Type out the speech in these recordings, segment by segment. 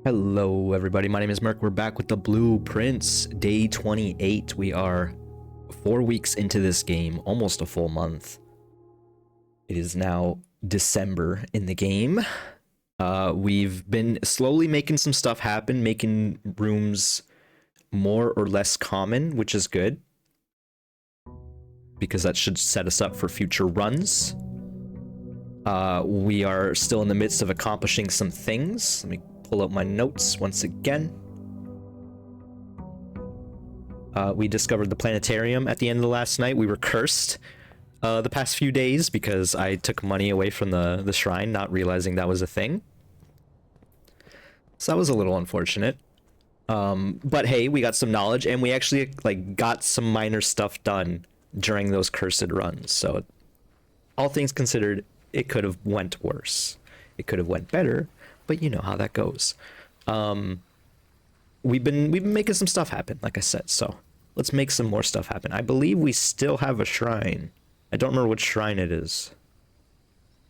Hello, everybody. My name is Merc. We're back with the Blueprints, day 28. We are 4 weeks into this game, almost a full month. It is now December in the game. We've been slowly making some stuff happen, making rooms more or less common, which is good, because that should set us up for future runs. We are still in the midst of accomplishing some things. Let me pull up my notes once again. We discovered the planetarium at the end of the last night. We were cursed the past few days because I took money away from the shrine, not realizing that was a thing. So that was a little unfortunate. But hey, we got some knowledge, and we actually got some minor stuff done during those cursed runs. So all things considered, it could have went worse. It could have went better, but you know how that goes. We've been making some stuff happen, like I said, so let's make some more stuff happen. I believe we still have a shrine. I don't remember which shrine it is.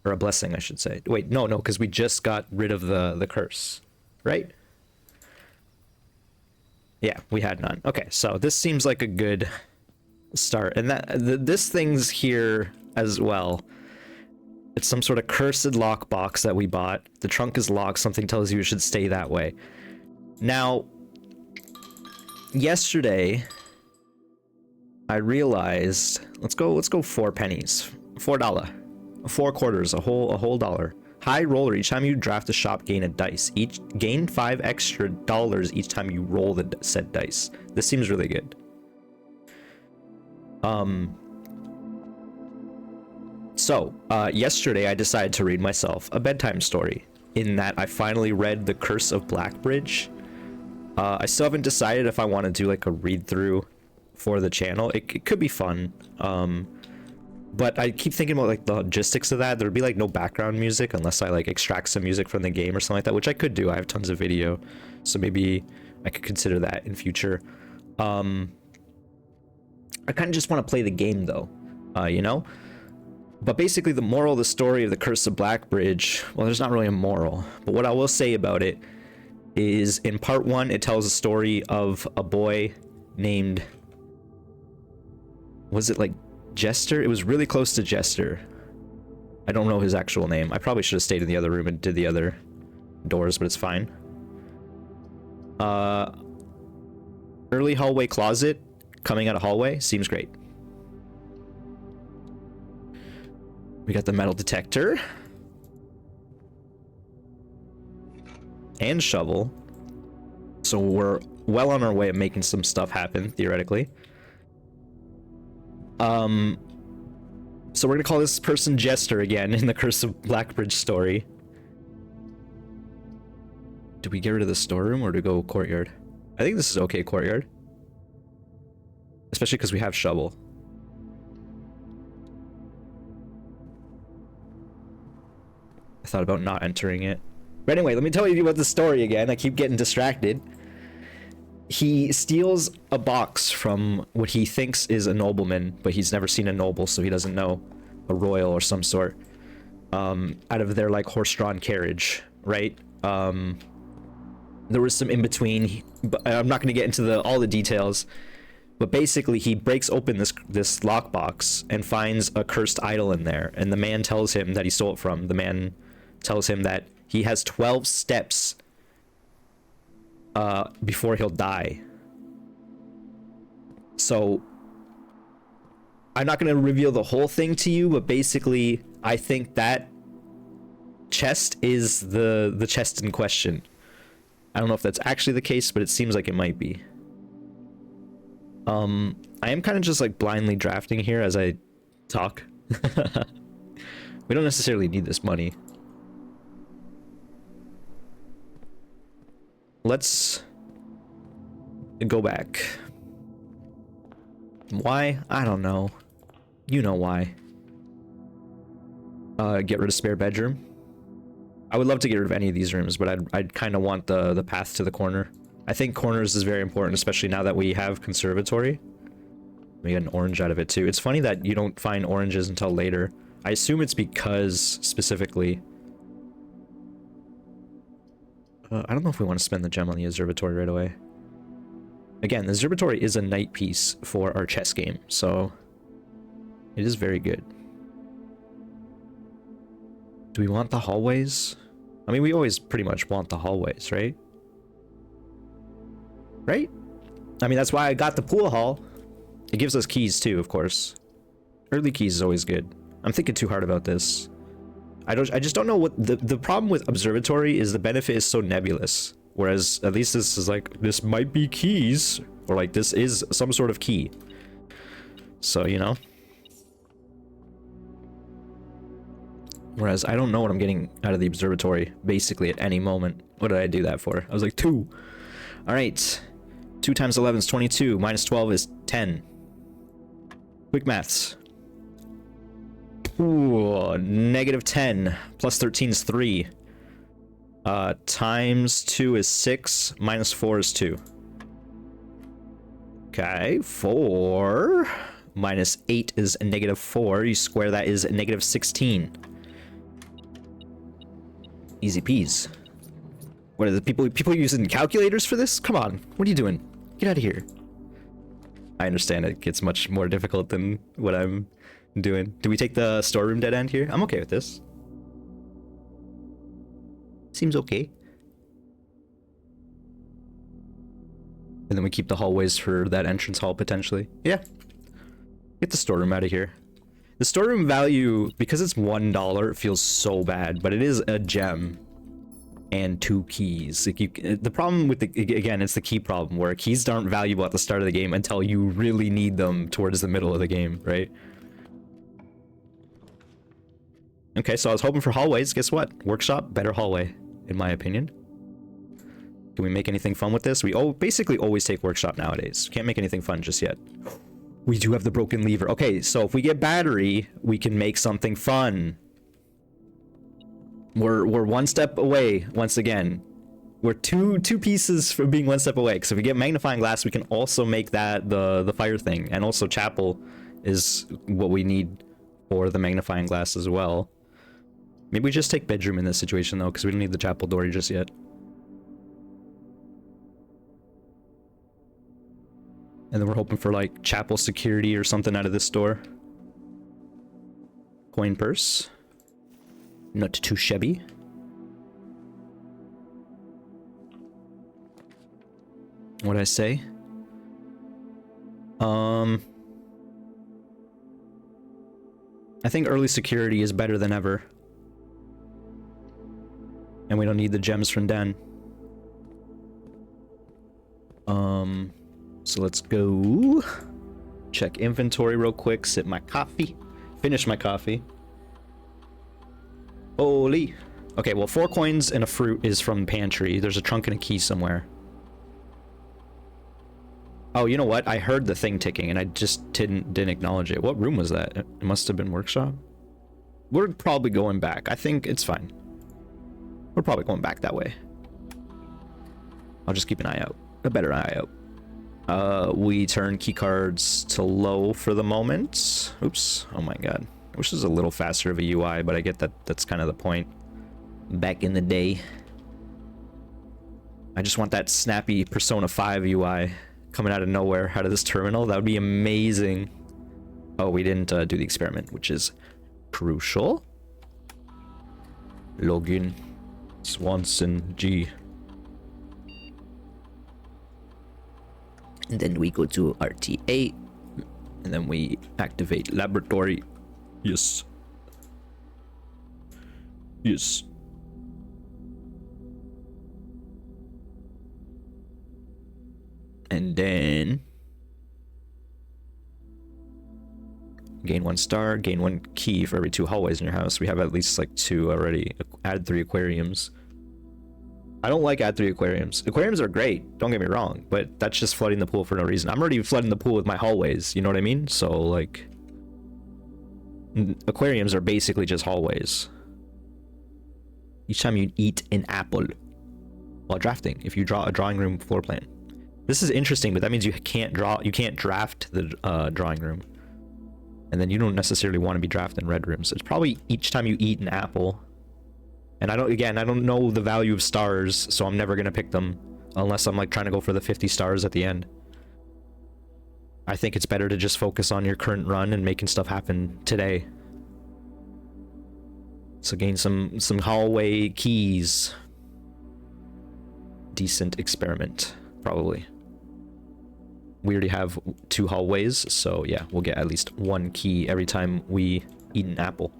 Or a blessing, I should say. Wait, no, because we just got rid of the curse, right? Yeah, we had none. Okay, so this seems like a good start. And this thing's here as well. It's some sort of cursed lockbox that we bought. The trunk is locked. Something tells you should stay that way. Now, yesterday, I realized, let's go 4 pennies. $4. 4 quarters, a whole dollar. High roller, each time you draft a shop, gain a dice. Gain 5 extra dollars each time you roll the said dice. This seems really good. So, yesterday I decided to read myself a bedtime story, in that I finally read The Curse of Blackbridge. I still haven't decided if I want to do like a read-through for the channel. It could be fun, but I keep thinking about like the logistics of that. There'd be like no background music unless I like extract some music from the game or something like that, which I could do. I have tons of video, so maybe I could consider that in future. I kind of just want to play the game though, you know? But basically the moral of the story of The Curse of Blackbridge, well, there's not really a moral, but what I will say about it is in part 1, it tells a story of a boy named, was it like Jester? It was really close to Jester. I don't know his actual name. I probably should have stayed in the other room and did the other doors, but it's fine. Early hallway closet, coming out of hallway, seems great. We got the metal detector. And shovel. So we're well on our way of making some stuff happen, theoretically. So we're gonna call this person Jester again in the Curse of Blackbridge story. Do we get rid of the storeroom or do we go courtyard? I think this is okay, courtyard. Especially because we have shovel. I thought about not entering it. But anyway, let me tell you about the story again. I keep getting distracted. He steals a box from what he thinks is a nobleman, but he's never seen a noble, so he doesn't know, a royal or some sort, out of their like horse-drawn carriage, right? There was some in between, but I'm not going to get into all the details. But basically, he breaks open this lockbox and finds a cursed idol in there, and the man tells him that he stole it from. The man tells him that he has 12 steps before he'll die. So I'm not going to reveal the whole thing to you, but basically I think that chest is the chest in question. I don't know if that's actually the case, but it seems like it might be. I am kind of just like blindly drafting here as I talk. We don't necessarily need this money. Let's go back. Why? I don't know. You know why. Get rid of spare bedroom. I would love to get rid of any of these rooms, but I'd kind of want the path to the corner. I think corners is very important, especially now that we have conservatory. We get an orange out of it too. It's funny that you don't find oranges until later. I assume it's because specifically I don't know if we want to spend the gem on the observatory right away. Again, the observatory is a night piece for our chess game, so it is very good. Do we want the hallways? I mean, we always pretty much want the hallways, right? Right? I mean, that's why I got the pool hall. It gives us keys too, of course. Early keys is always good. I'm thinking too hard about this. I just don't know what the problem with observatory is. The benefit is so nebulous, whereas at least this is like, this might be keys, or like this is some sort of key. So, you know. Whereas I don't know what I'm getting out of the observatory basically at any moment. What did I do that for? I was like 2. All right. 2 times 11 is 22. Minus 12 is 10. Quick maths. Ooh, negative 10 plus 13 is 3. Times 2 is 6. Minus 4 is 2. Okay, 4 minus 8 is a negative 4. You square that is a negative 16. Easy peas. What are the people using calculators for this? Come on, what are you doing? Get out of here. I understand it gets much more difficult than what I'm doing. Do we take the storeroom dead end here? I'm okay with this. Seems okay. And then we keep the hallways for that entrance hall potentially. Yeah. Get the storeroom out of here. The storeroom value, because it's $1, it feels so bad, but it is a gem and 2 keys. Like the problem with again, it's the key problem where keys aren't valuable at the start of the game until you really need them towards the middle of the game, right? Okay, so I was hoping for hallways. Guess what? Workshop, better hallway, in my opinion. Can we make anything fun with this? We basically always take workshop nowadays. Can't make anything fun just yet. We do have the broken lever. Okay, so if we get battery, we can make something fun. We're one step away, once again. We're two pieces from being one step away. Because if we get magnifying glass, we can also make that the fire thing. And also chapel is what we need for the magnifying glass as well. Maybe we just take bedroom in this situation, though, because we don't need the chapel door just yet. And then we're hoping for, like, chapel security or something out of this door. Coin purse. Not too shabby. What'd I say? I think early security is better than ever. And we don't need the gems from Den. So let's go check inventory real quick, sip my coffee, finish my coffee. Holy. Okay, well, 4 coins and a fruit is from pantry. There's a trunk and a key somewhere. Oh, you know what? I heard the thing ticking and I just didn't acknowledge it. What room was that? It must have been workshop. We're probably going back. I think it's fine. We're probably going back that way. I'll just keep an eye out. A better eye out. We turn keycards to low for the moment. Oops. Oh my god. I wish it was a little faster of a UI, but I get that that's kind of the point. Back in the day. I just want that snappy Persona 5 UI coming out of nowhere, out of this terminal. That would be amazing. Oh, we didn't do the experiment, which is crucial. Login. Swanson G. And then we go to RTA. And then we activate laboratory. Yes. Yes. And then gain 1 star, gain 1 key for every 2 hallways in your house. We have at least like 2 already. Add 3 aquariums. I don't like add 3 aquariums. Aquariums are great, don't get me wrong, but that's just flooding the pool for no reason. I'm already flooding the pool with my hallways, you know what I mean? So like, aquariums are basically just hallways. Each time you eat an apple while drafting, if you draw a drawing room floor plan. This is interesting, but that means you can't draft the drawing room. And then you don't necessarily want to be drafting red rooms. It's probably each time you eat an apple. And I don't know the value of stars, so I'm never gonna pick them unless I'm like trying to go for the 50 stars at the end. I think it's better to just focus on your current run and making stuff happen today. So gain some hallway keys. Decent experiment, probably. We already have 2 hallways, so yeah, we'll get at least 1 key every time we eat an apple.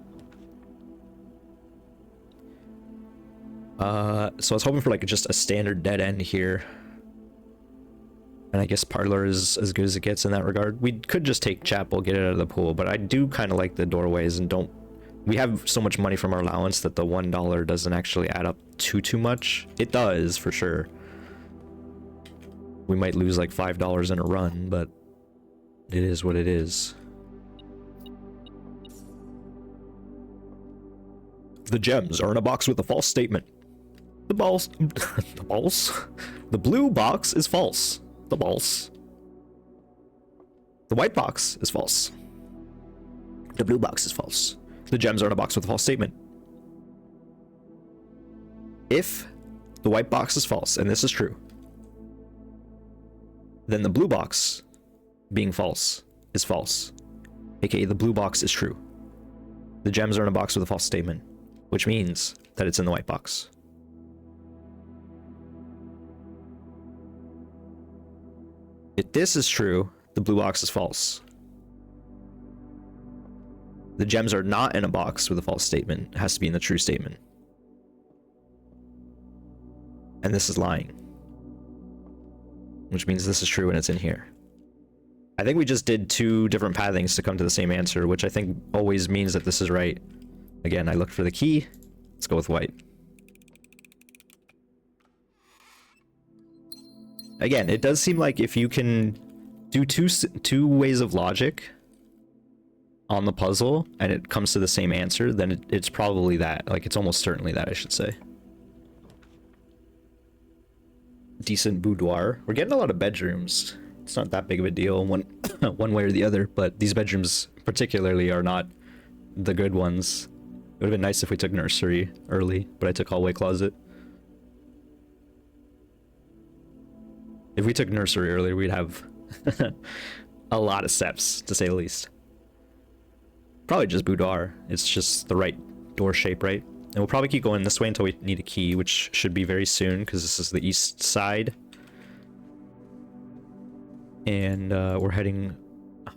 So I was hoping for like just a standard dead end here. And I guess Parlor is as good as it gets in that regard. We could just take Chapel, get it out of the pool, but I do kind of like the doorways and don't... We have so much money from our allowance that the $1 doesn't actually add up too much. It does, for sure. We might lose like $5 in a run, but it is what it is. The gems are in a box with a false statement. The balls... the balls? The blue box is false. The balls. The white box is false. The blue box is false. The gems are in a box with a false statement. If the white box is false, and this is true, then the blue box, being false, is false. AKA the blue box is true. The gems are in a box with a false statement, which means that it's in the white box. If this is true, the blue box is false. The gems are not in a box with a false statement. It has to be in the true statement. And this is lying. Which means this is true and it's in here. I think we just did 2 different pathings to come to the same answer, which I think always means that this is right. Again, I looked for the key. Let's go with white. Again, it does seem like if you can do two ways of logic on the puzzle and it comes to the same answer, then it's probably that. Like, it's almost certainly that, I should say. Decent boudoir. We're getting a lot of bedrooms. It's not that big of a deal one way or the other, but these bedrooms particularly are not the good ones. It would have been nice if we took nursery early, but I took hallway closet. If we took nursery earlier, we'd have a lot of steps, to say the least. Probably just boudoir. It's just the right door shape, right? And we'll probably keep going this way until we need a key, which should be very soon, because this is the east side. And we're heading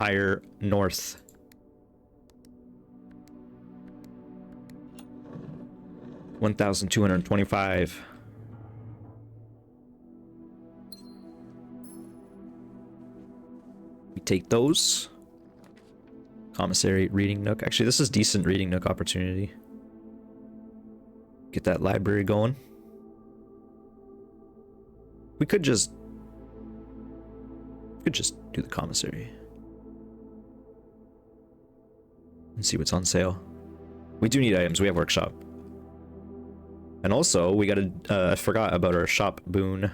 higher north. $1,225. We take those. Commissary, reading nook. Actually, this is decent reading nook opportunity. Get that library going. We could just do the commissary and see what's on sale. We do need items. We have workshop. And also, we gotta, I forgot about our shop boon.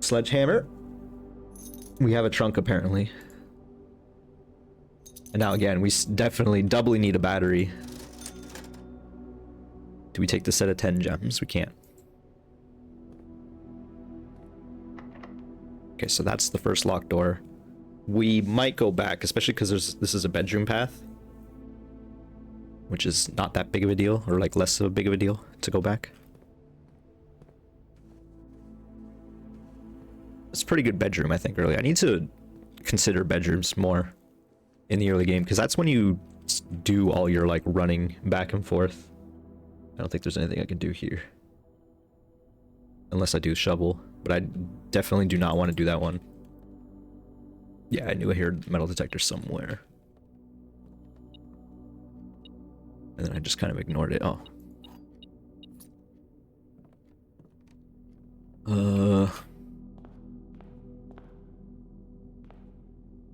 Sledgehammer. We have a trunk, apparently. And now again, we definitely doubly need a battery. Do we take the set of 10 gems? We can't. Okay, so that's the first locked door. We might go back, especially because this is a bedroom path, which is not that big of a deal, or like less of a big of a deal to go back. It's a pretty good bedroom, I think, early. I need to consider bedrooms more in the early game, because that's when you do all your like running back and forth. I don't think there's anything I can do here. Unless I do shovel, but I definitely do not want to do that one. Yeah, I knew I heard metal detector somewhere. And then I just kind of ignored it. Oh.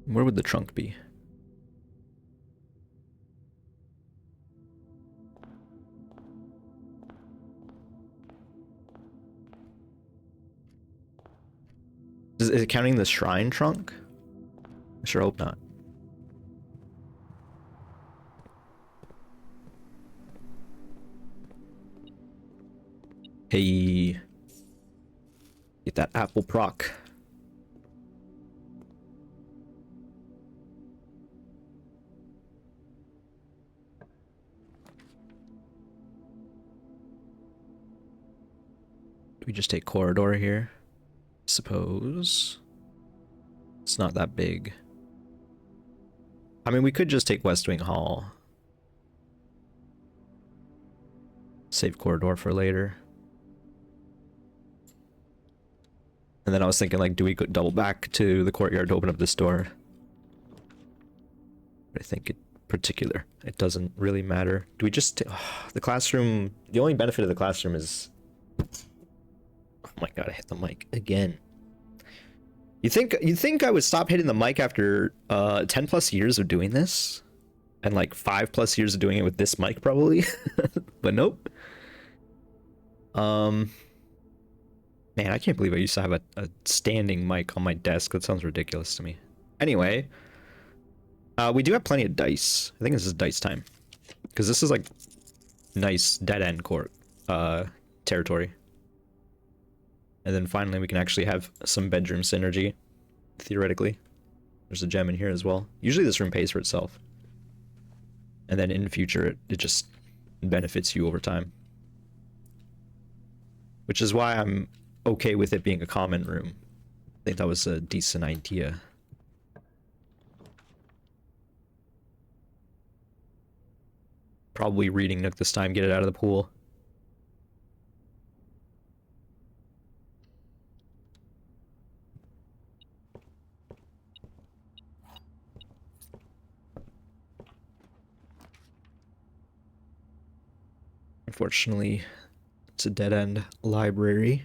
Where would the trunk be? Is it counting the shrine trunk? I sure hope not. Hey, get that apple proc. Do we just take corridor here? Suppose. It's not that big. I mean, we could just take West Wing Hall. Save corridor for later. And then I was thinking, like, do we go double back to the courtyard to open up this door? But I think in particular, it doesn't really matter. Do we just... the classroom... The only benefit of the classroom is... Oh my god, I hit the mic again. You'd think I would stop hitting the mic after 10 plus years of doing this? And like 5 plus years of doing it with this mic, probably? But nope. Man, I can't believe I used to have a standing mic on my desk. That sounds ridiculous to me. Anyway, we do have plenty of dice. I think this is dice time. Because this is like nice dead-end court territory. And then finally we can actually have some bedroom synergy, theoretically. There's a gem in here as well. Usually this room pays for itself. And then in the future, it just benefits you over time. Which is why I'm okay with it being a common room. I think that was a decent idea. Probably reading Nook this time, get it out of the pool. Unfortunately, it's a dead-end library.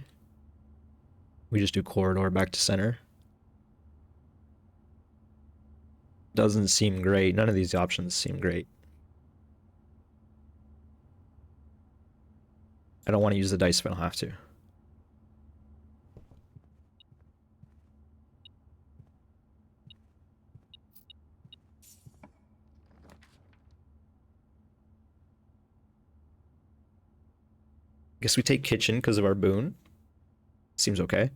We just do corridor back to center. Doesn't seem great. None of these options seem great. I don't want to use the dice if I don't have to. Guess we take kitchen because of our boon. Seems okay.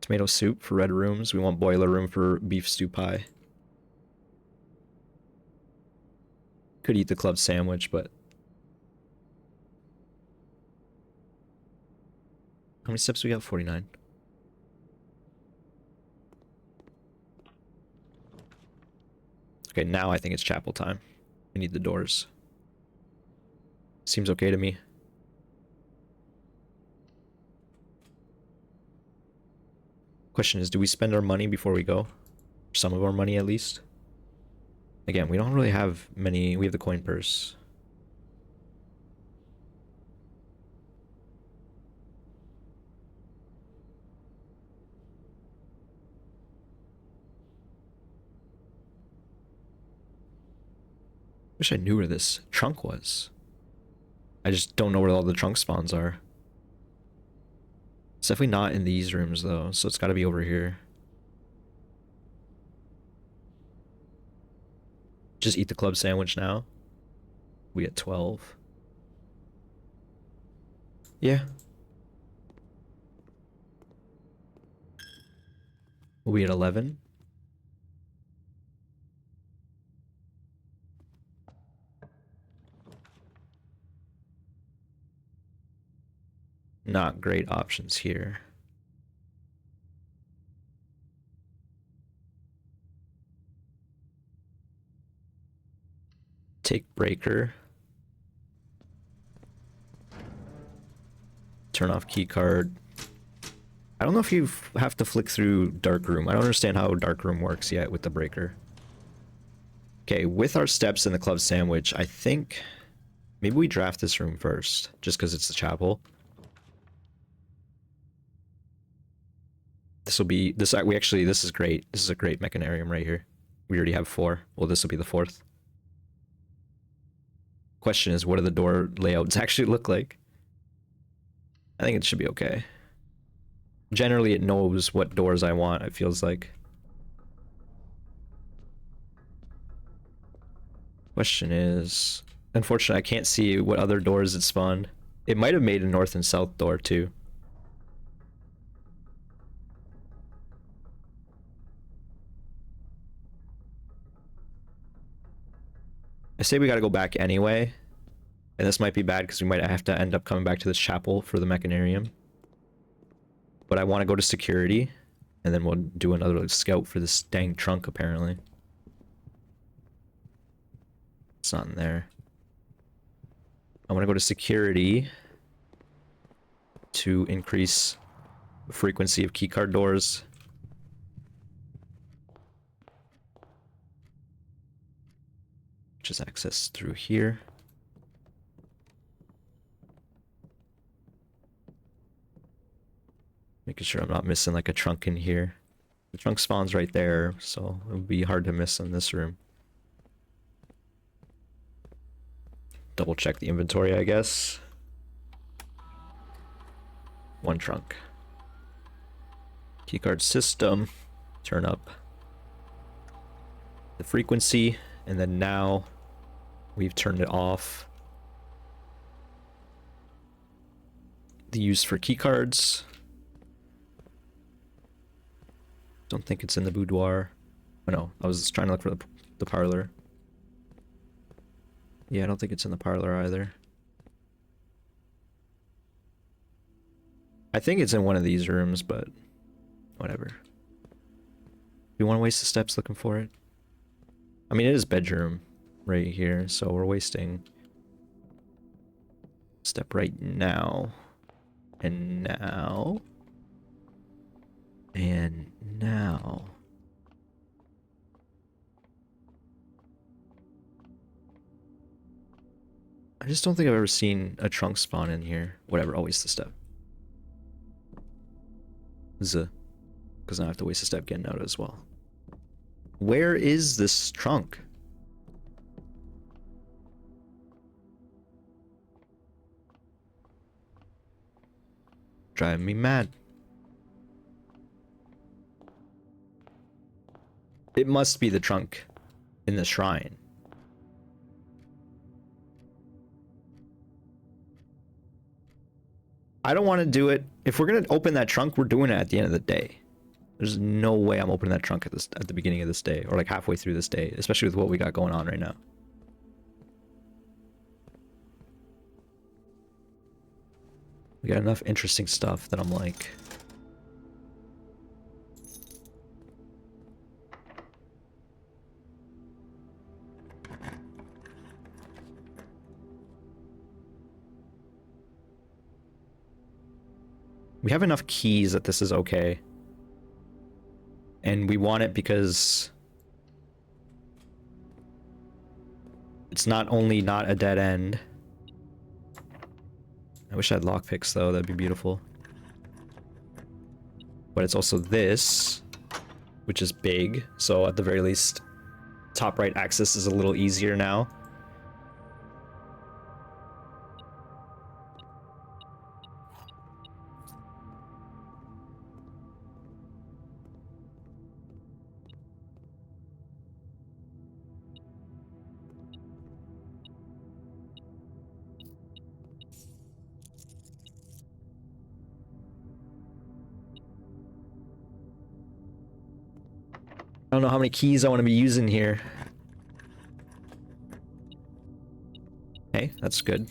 Tomato soup for red rooms. We want boiler room for beef stew pie. Could eat the club sandwich, but... How many steps we got? 49. Okay, now I think it's chapel time. We need the doors. Seems okay to me. Question is, do we spend our money before we go? Some of our money at least. Again, we don't really have many. We have the coin purse. Wish I knew where this trunk was. I just don't know where all the trunk spawns are. It's definitely not in these rooms though, so it's got to be over here. Just eat the club sandwich now. We at 12. Yeah. We at 11. Not great options here. Take breaker. Turn off key card. I don't know if you have to flick through dark room. I don't understand how dark room works yet with the breaker. Okay, with our steps and the club sandwich, I think maybe we draft this room first, just because it's the chapel. This will be this. We actually, this is great. This is a great mechanarium right here. We already have 4. Well, this will be the 4th. Question is, what do the door layouts actually look like? I think it should be okay. Generally, it knows what doors I want, it feels like. Question is, unfortunately, I can't see what other doors it spawned. It might have made a north and south door too. I say we gotta go back anyway. And this might be bad because we might have to end up coming back to this chapel for the mechanarium. But I want to go to security. And then we'll do another like, scout for this dang trunk, apparently. It's not in there. I want to go to security to increase the frequency of keycard doors. Which is access through here. Making sure I'm not missing like a trunk in here. The trunk spawns right there, so it would be hard to miss in this room. Double check the inventory, I guess. One trunk. Keycard system. Turn up the frequency, and then now we've turned it off. The use for keycards. Don't think it's in the boudoir. Oh no, I was trying to look for the parlor. Yeah, I don't think it's in the parlor either. I think it's in one of these rooms, but whatever. You want to waste the steps looking for it? I mean, it is bedroom right here, so we're wasting step right now. And now. And now. I just don't think I've ever seen a trunk spawn in here. Whatever, I'll waste the step. Because now I have to waste a step getting out as well. Where is this trunk? Driving me mad. It must be the trunk in the shrine. I don't want to do it. If we're going to open that trunk, we're doing it at the end of the day. There's no way I'm opening that trunk at the beginning of this day, or like halfway through this day, especially with what we got going on right now. We got enough interesting stuff that I'm like... We have enough keys that this is okay. And we want it because it's not only not a dead end. I wish I had lockpicks though, that'd be beautiful. But it's also this, which is big. So at the very least, top right access is a little easier now. I don't know how many keys I want to be using here. Hey, that's good.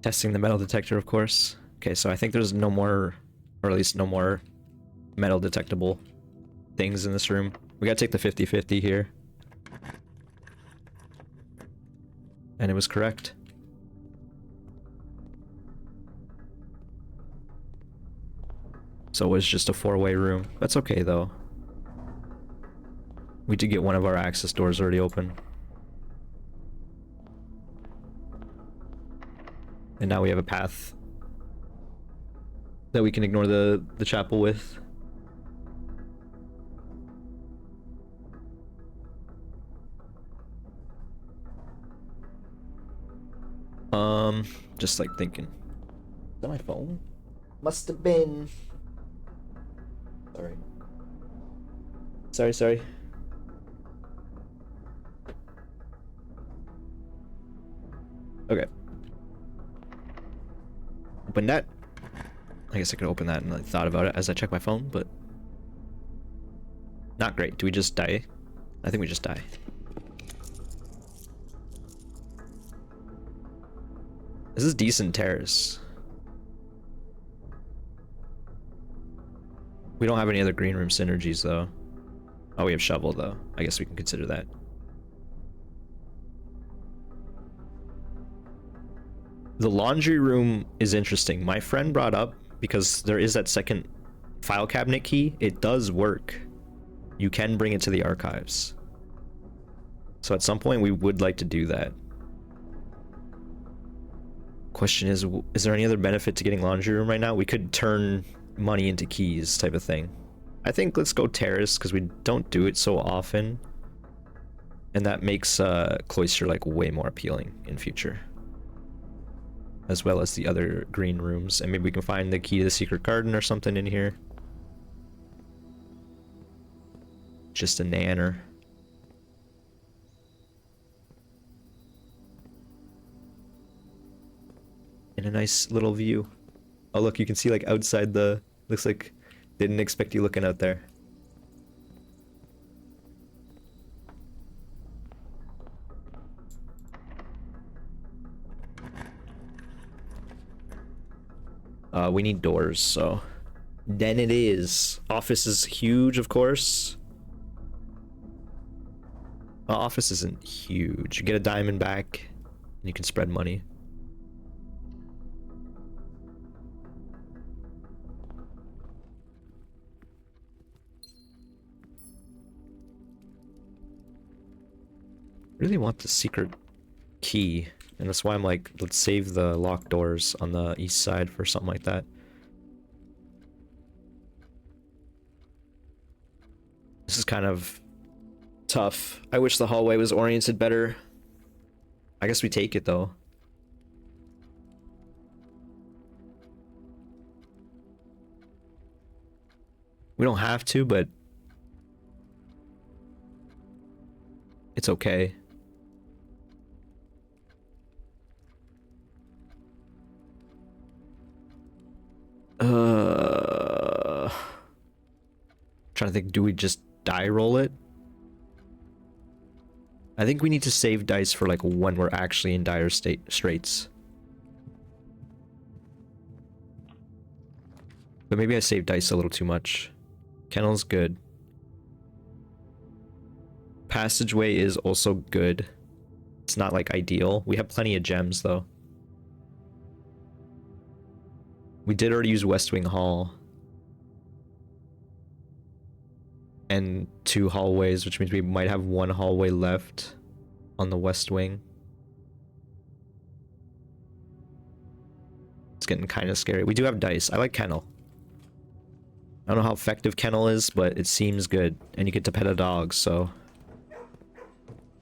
Testing the metal detector, of course. Okay, so I think there's no more, or at least no more metal detectable things in this room. We gotta take the 50-50 here. And it was correct. So it was just a 4-way room. That's okay though. We did get one of our access doors already open. And now we have a path that we can ignore the chapel with. Just like thinking. Is that my phone? Must have been. Sorry. Okay. Open that. I guess I could open that and I thought about it as I check my phone, but not great. Do we just die? I think we just die. This is decent terrace. We don't have any other green room synergies though. Oh, we have shovel though. I guess we can consider that. The laundry room is interesting. My friend brought up, because there is that second file cabinet key, it does work. You can bring it to the archives. So at some point we would like to do that. Question is there any other benefit to getting laundry room right now? We could turn money into keys type of thing. I think let's go terrace because we don't do it so often. And that makes Cloister like way more appealing in future. As well as the other green rooms. And maybe we can find the key to the secret garden or something in here. Just a nanner. And a nice little view. Oh look, you can see like outside the... Looks like didn't expect you looking out there. We need doors, so... Then it is. Office is huge, of course. Office isn't huge. You get a diamond back, and you can spread money. Really want the secret key, and that's why I'm like, let's save the locked doors on the east side for something like that. This is kind of tough. I wish the hallway was oriented better. I guess we take it though. We don't have to, but it's okay. Trying to think, do we just die roll it? I think we need to save dice for like when we're actually in dire straits. But maybe I saved dice a little too much. Kennel's good. Passageway is also good. It's not like ideal. We have plenty of gems though. We did already use West Wing Hall. And 2 hallways, which means we might have 1 hallway left on the West Wing. It's getting kind of scary. We do have dice. I like Kennel. I don't know how effective Kennel is, but it seems good. And you get to pet a dog, so...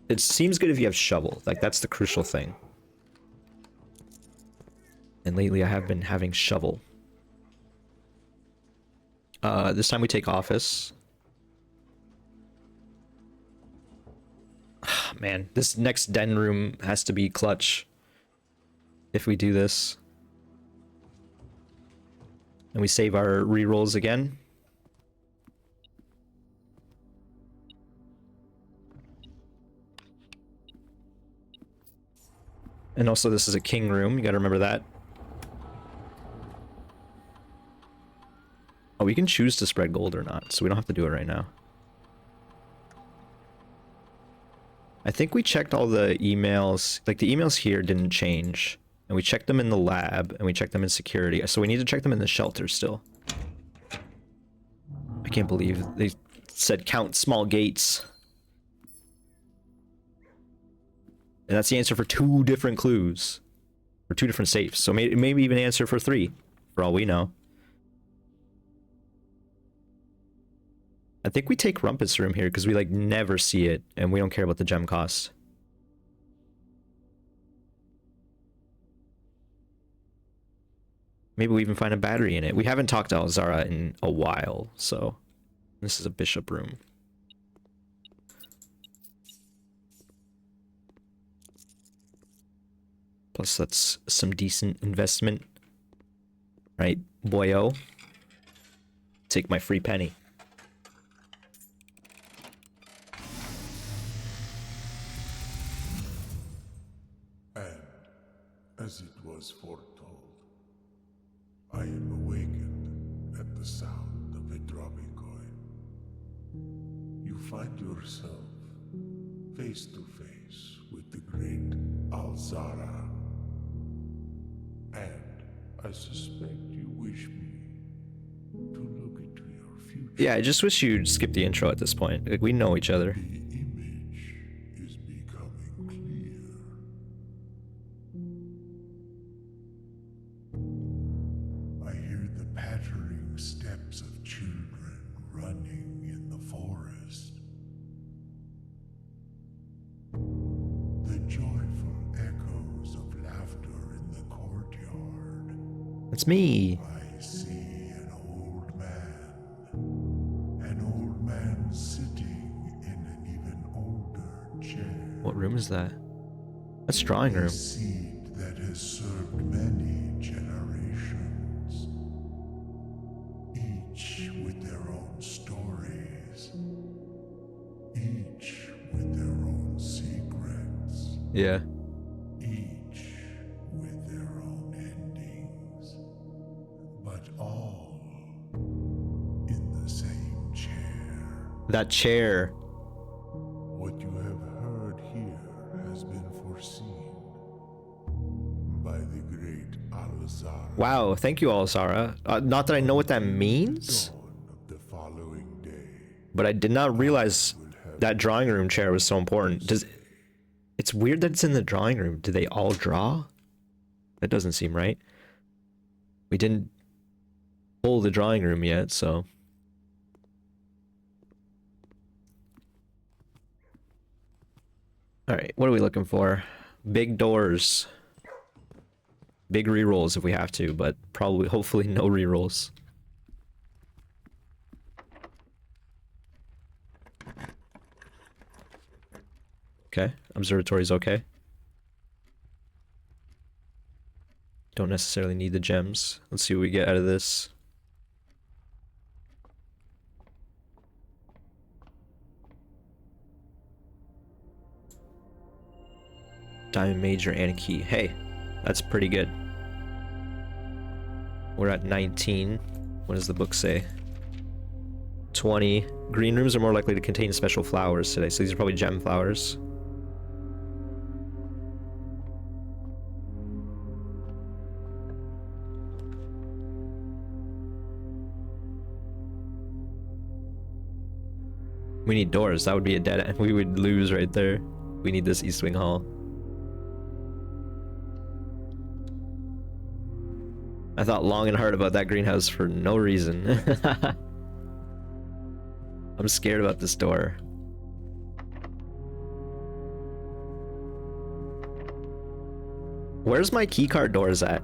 It seems good if you have shovel. Like, that's the crucial thing. And lately I have been having shovel. This time we take office. Man, this next den room has to be clutch. If we do this. And we save our rerolls again. And also this is a king room, you gotta remember that. Oh, we can choose to spread gold or not, so we don't have to do it right now. I think we checked all the emails, like the emails here didn't change. And we checked them in the lab, and we checked them in security. So we need to check them in the shelter still. I can't believe they said count small gates. And that's the answer for 2 different clues. Or 2 different safes. So maybe even answer for 3, for all we know. I think we take Rumpus Room here because we like never see it and we don't care about the gem cost. Maybe we even find a battery in it. We haven't talked to Alzara in a while, so this is a bishop room. Plus, that's some decent investment. Right, boyo? Take my free penny. And, as it was foretold, I am awakened at the sound of a dropping coin. You find yourself face to face with the great Alzara. And I suspect you wish me to look into your future. Yeah, I just wish you'd skip the intro at this point. Like, we know each other. The image is becoming clear. I hear the pattering steps of children running in the forest. The joyful echoes of laughter in the courtyard. It's me. I see an old man sitting in an even older chair. What room is that? That's drawing A room. seed that has served many generations, each with their own stories, each with their own secrets, Yeah. each with their own endings, but all in the same chair. That chair. What you have heard here has been foreseen by the great Alzara. Wow, thank you, Alzara. Not that I know what that means, Dawn of the following day. but I did not realize that drawing room chair was so important. It's weird that it's in the drawing room. Do they all draw? That doesn't seem right. We didn't pull the drawing room yet, so... Alright, what are we looking for? Big doors. Big rerolls if we have to, but probably, hopefully, no rerolls. Okay, observatory's okay. Don't necessarily need the gems. Let's see what we get out of this. Diamond Major and a key. Hey, that's pretty good. We're at 19. What does the book say? 20. Green rooms are more likely to contain special flowers today, so these are probably gem flowers. We need doors. That would be a dead end. We would lose right there. We need this East Wing Hall. I thought long and hard about that greenhouse for no reason. I'm scared about this door. Where's my keycard doors at?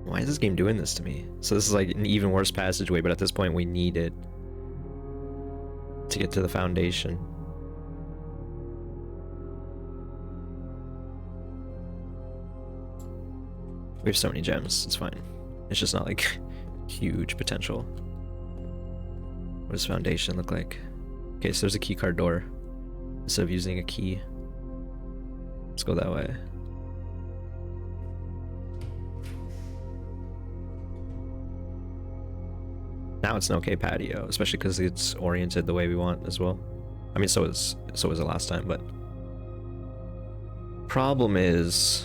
Why is this game doing this to me? So this is like an even worse passageway, but at this point we need it to get to the foundation. We have so many gems, it's fine. It's just not like huge potential. What does foundation look like? Okay, so there's a keycard door. Instead of using a key. Let's go that way. Now it's an okay patio, especially because it's oriented the way we want as well. I mean, so was it last time, but problem is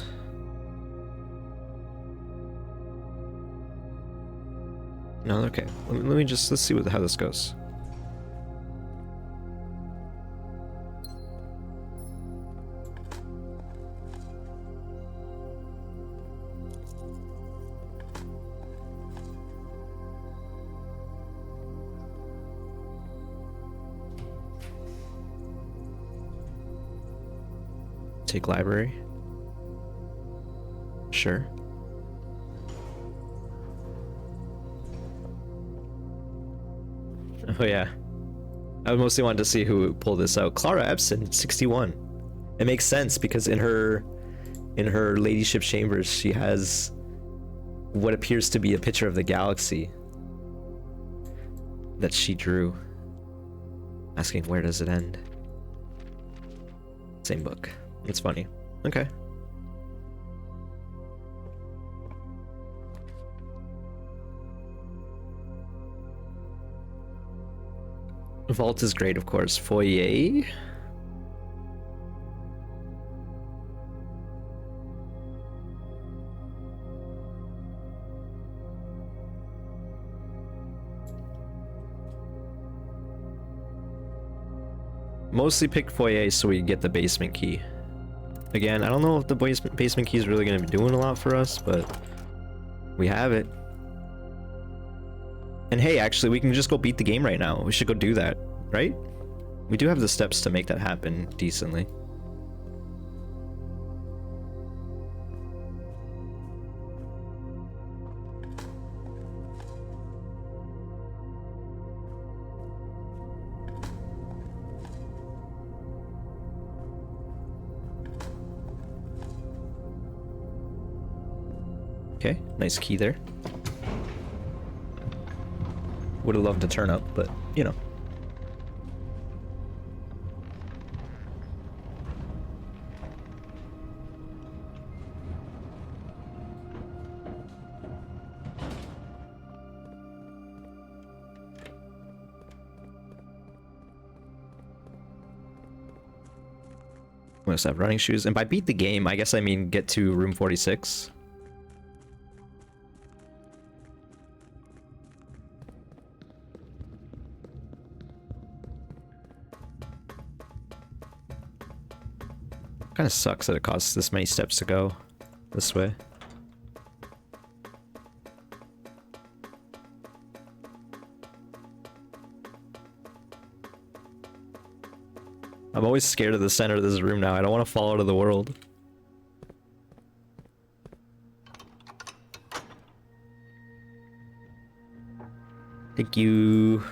no. Okay, let me just let's see how this goes. Take library. Sure. Oh yeah. I mostly wanted to see who pulled this out. Clara Epson, 61. It makes sense because in her ladyship chambers, she has what appears to be a picture of the galaxy that she drew. Asking where does it end? Same book. It's funny. Okay. Vault is great, of course. Foyer. Mostly picked foyer so we get the basement key. Again, I don't know if the basement key is really going to be doing a lot for us, but we have it. And hey, actually, we can just go beat the game right now. We should go do that, right? We do have the steps to make that happen decently. Okay, nice key there. Would have loved to turn up, but, you know. We must have running shoes, and by beat the game, I guess I mean get to room 46. Kind of sucks that it costs this many steps to go this way. I'm always scared of the center of this room now. I don't want to fall out of the world. Thank you.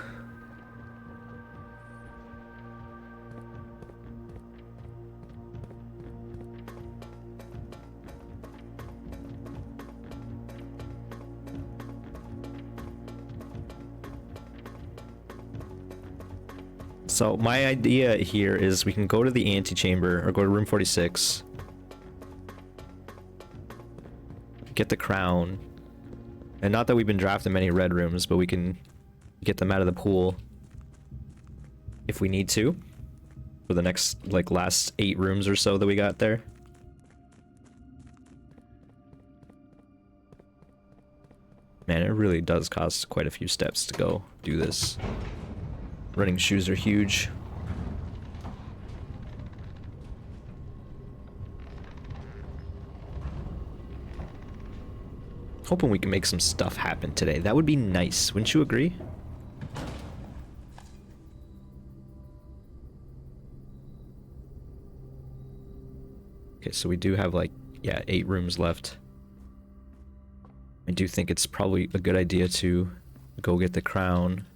So my idea here is we can go to the antechamber or go to room 46. Get the crown. And not that we've been drafting many red rooms, but we can get them out of the pool if we need to for the next, like, last 8 rooms or so that we got there. Man, it really does cost quite a few steps to go do this. Running shoes are huge. Hoping we can make some stuff happen today. That would be nice, wouldn't you agree? Okay, so we do have, like, yeah, 8 rooms left. I do think it's probably a good idea to go get the crown.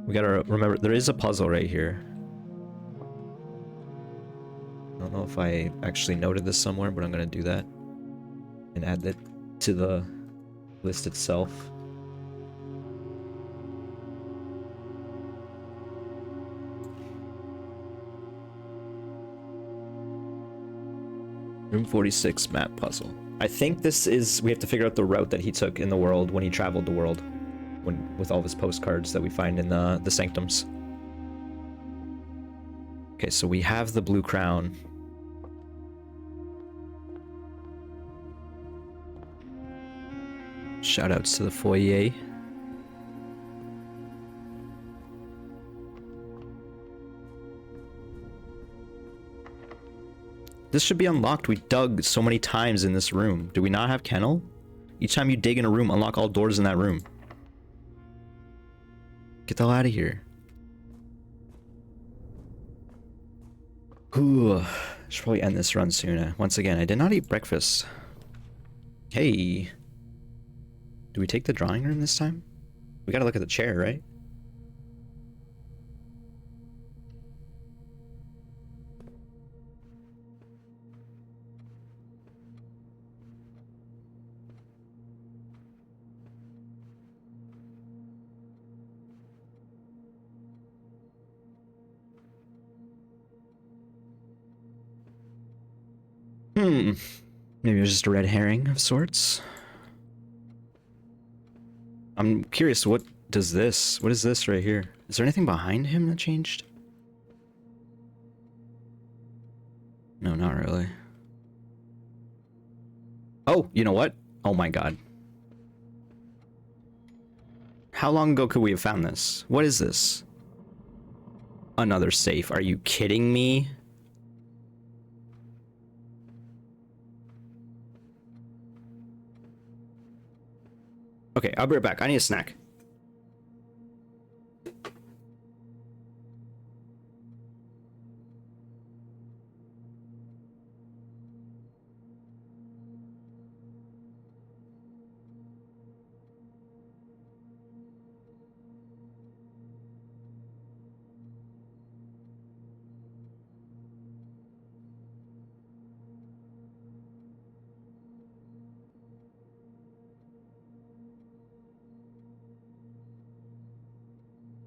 We gotta remember, there is a puzzle right here. I don't know if I actually noted this somewhere, but I'm gonna do that. And add that to the list itself. Room 46 map puzzle. I think this is, we have to figure out the route that he took in the world when he traveled the world. With all of his postcards that we find in the sanctums. Okay, so we have the blue crown. Shoutouts to the foyer. This should be unlocked. We dug so many times in this room. Do we not have kennel? Each time you dig in a room, unlock all doors in that room. Get the hell out of here. Ooh, should probably end this run soon. Once again, I did not eat breakfast. Hey. Do we take the drawing room this time? We gotta look at the chair, right? Maybe it was just a red herring of sorts. I'm curious, what is this right here? Is there anything behind him that changed? No, not really. Oh, you know what? Oh my god. How long ago could we have found this? What is this? Another safe. Are you kidding me? Okay, I'll be right back. I need a snack.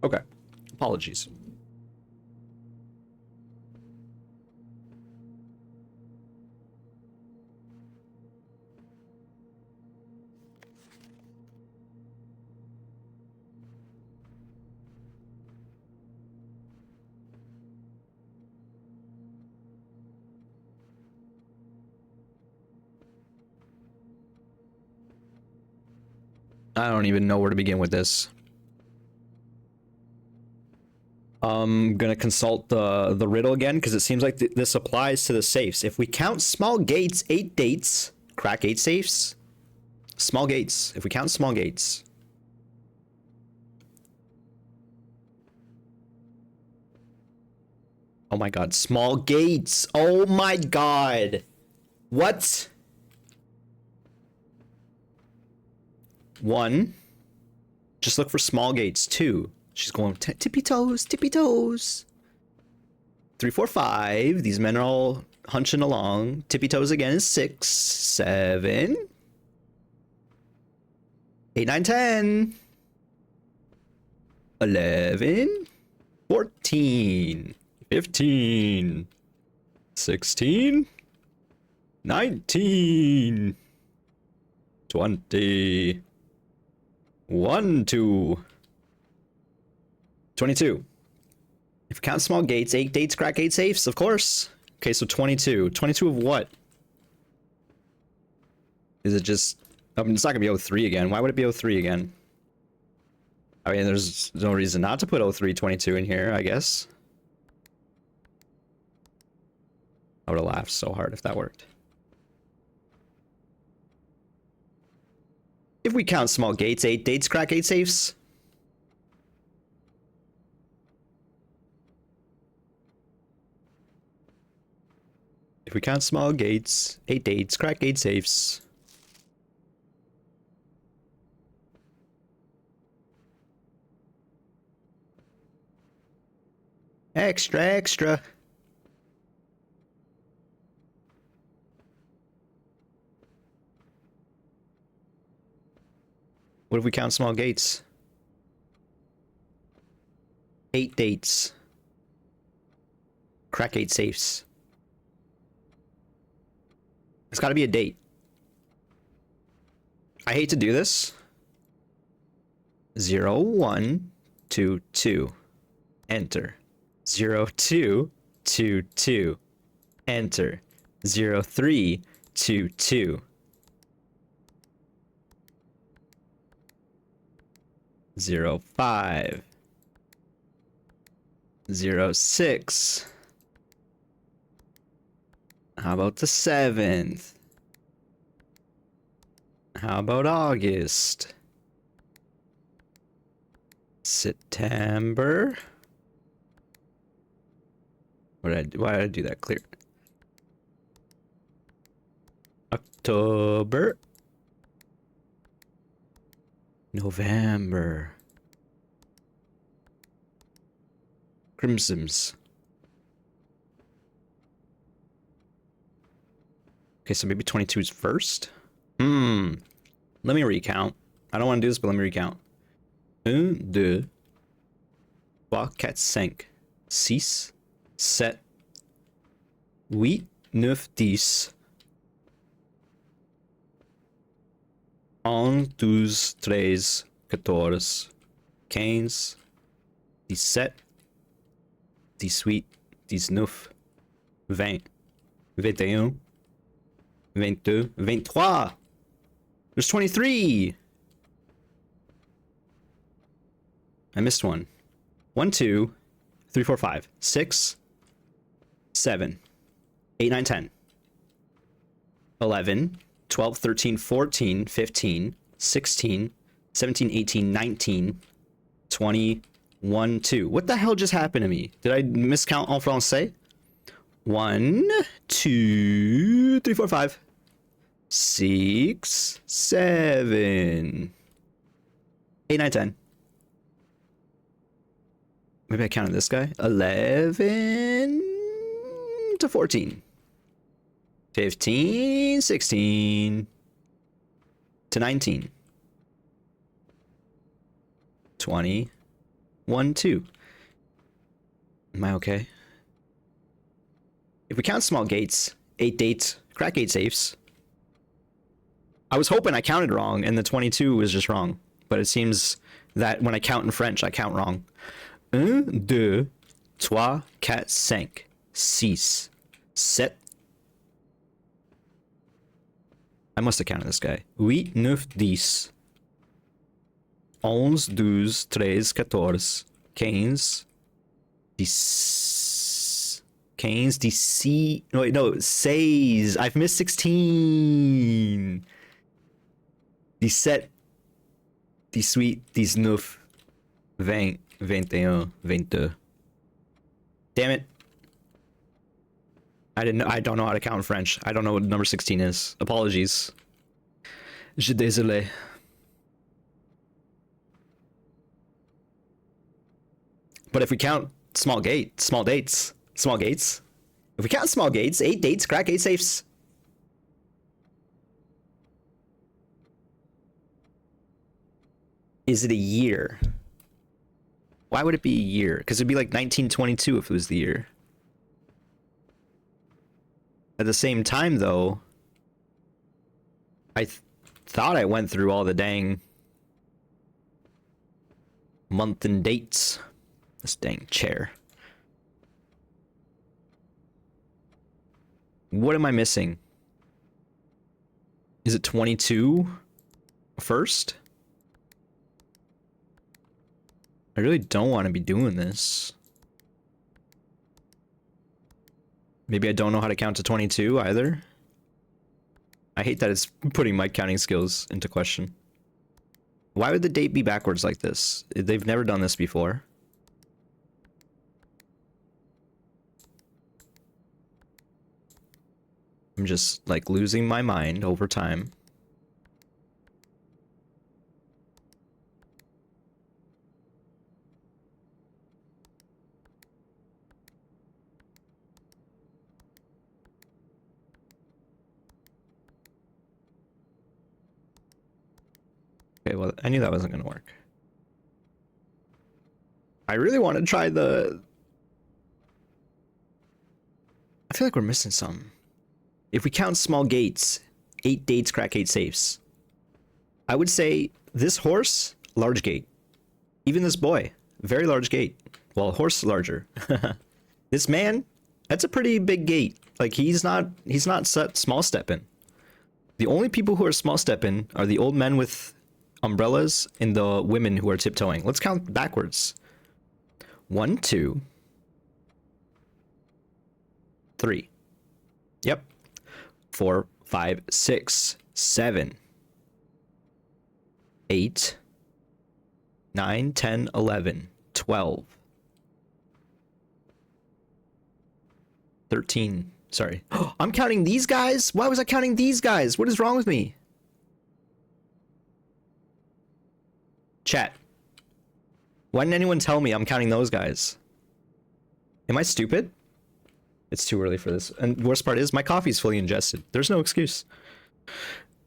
Okay. Apologies. I don't even know where to begin with this. I'm gonna consult the riddle again because it seems like this applies to the safes. If we count small gates, 8 dates, crack 8 safes. Small gates. If we count small gates. Oh my god, small gates. Oh my god. What? 1. Just look for small gates. 2. She's going tippy toes, tippy toes. 3, 4, 5. These men are all hunching along. Tippy toes again is 6, 7, 8, 9, 10, 11, 14, 15, 16, 19, 20, 1, 2. 22. If we count small gates, 8 dates, crack 8 safes, of course. Okay, so 22. 22 of what? Is it just... I mean, it's not gonna be 03 again. Why would it be 03 again? I mean, there's no reason not to put 0322 in here, I guess. I would have laughed so hard if that worked. If we count small gates, 8 dates, crack 8 safes. If we count small gates, 8 dates, crack 8 safes. Extra, extra. What if we count small gates? 8 dates. Crack 8 safes. It's gotta be a date. I hate to do this. 0, 1, 2, 2. Enter. 0, 2, 2, 2. Enter. 0, 3, 2, 2. 0, 5. 0, 6. How about the 7th? How about August? September? What did I do? Why did I do that? Clear. October. November. Crimsons. Okay, so maybe 22 is first? Let me recount. I don't want to do this, but let me recount. 1, 2, 3, 4, 5, 6, 7, 8, 9, 10. 11, 12, 13, 14, 15, 17, 18, 19, 20, 21, 22, 23. There's 23. I missed one. 1, 2, 3, 4, 5, 6, 7, 8, 9, 10, 11, 12, 13, 14, 15, 16, 17, 18, 19, 20, 1, 2. What the hell just happened to me? Did I miscount en français? 1, 2, 3, 4, 5, 6, 7, 8, 9, 10. Maybe I counted this guy. 11 to 14. 15, 16 to 19. 20, 1, 2. Am I okay? If we count small gates, 8 dates, crack 8 safes. I was hoping I counted wrong and the 22 was just wrong. But it seems that when I count in French, I count wrong. 1, 2, 3, 4, 5, 6, 7. I must have counted this guy. 8, 9, 10. 11, 12, 13, 14, 15, 15, 16. No, wait, no, 16. I've missed 16. 17, 18, 19, 20, 21, 22. Damn it. I don't know how to count in French. I don't know what number 16 is. Apologies. Je désolé. But if we count small gates, if we count small gates, 8 dates, crack 8 safes. Is it a year? Why would it be a year? Because it'd be like 1922 if it was the year. At the same time, though, I thought I went through all the dang month and dates. This dang chair. What am I missing? Is it 22 first? I really don't want to be doing this. Maybe I don't know how to count to 22 either. I hate that it's putting my counting skills into question. Why would the date be backwards like this? They've never done this before. I'm just like losing my mind over time. Okay, well, I knew that wasn't going to work. I really want to try the... I feel like we're missing some. If we count small gates, 8 dates, crack 8 safes. I would say this horse, large gate. Even this boy, very large gate. Well, horse larger. This man, that's a pretty big gate. Like he's not small stepping. The only people who are small stepping are the old men with umbrellas and the women who are tiptoeing. Let's count backwards. 1, 2, 3, Yep. 4, 5, 6, 7, 8, 9, 10, 11, 12, 13. Sorry. I'm counting these guys? Why was I counting these guys? What is wrong with me? Chat. Why didn't anyone tell me I'm counting those guys? Am I stupid? It's too early for this. And the worst part is my coffee's fully ingested. There's no excuse.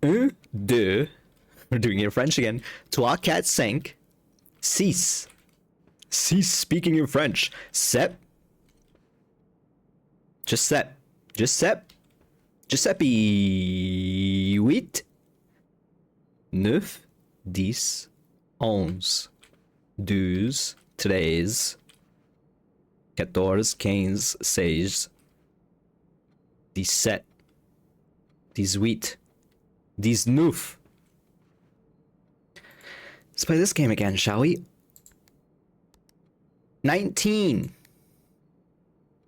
Un, deux. We're doing it in French again. Trois, quatre, cinq. Six. Six speaking in French. Sept. Giuseppe. Giuseppe. Giuseppe. Huit. Neuf. Dix. 11, 12, 13, 14, 15, 16, 17, 18, 19. Let's play this game again, shall we? 19.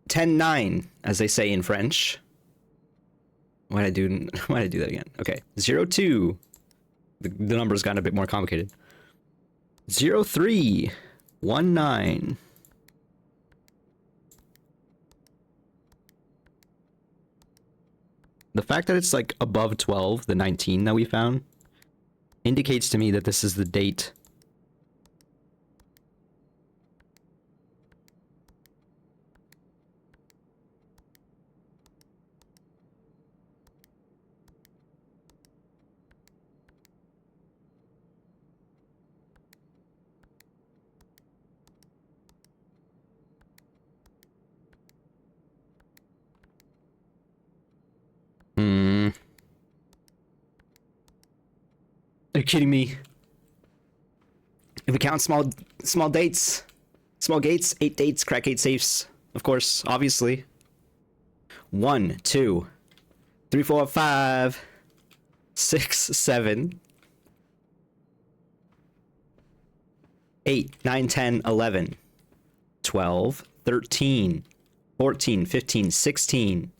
10, 9, as they say in French. Why'd I do that again? Okay. 0, 2. The number's gotten a bit more complicated. 0, 3, 1, 9. The fact that it's like above 12, the 19 that we found, indicates to me that this is the date. Are you kidding me? If we count small dates, small gates, 8 dates, crack 8 safes. Of course, obviously. 1, 2, 3, 4, 5, 6, 7, 8, 9, 10, 11, 12, 13, 14, 15, 16,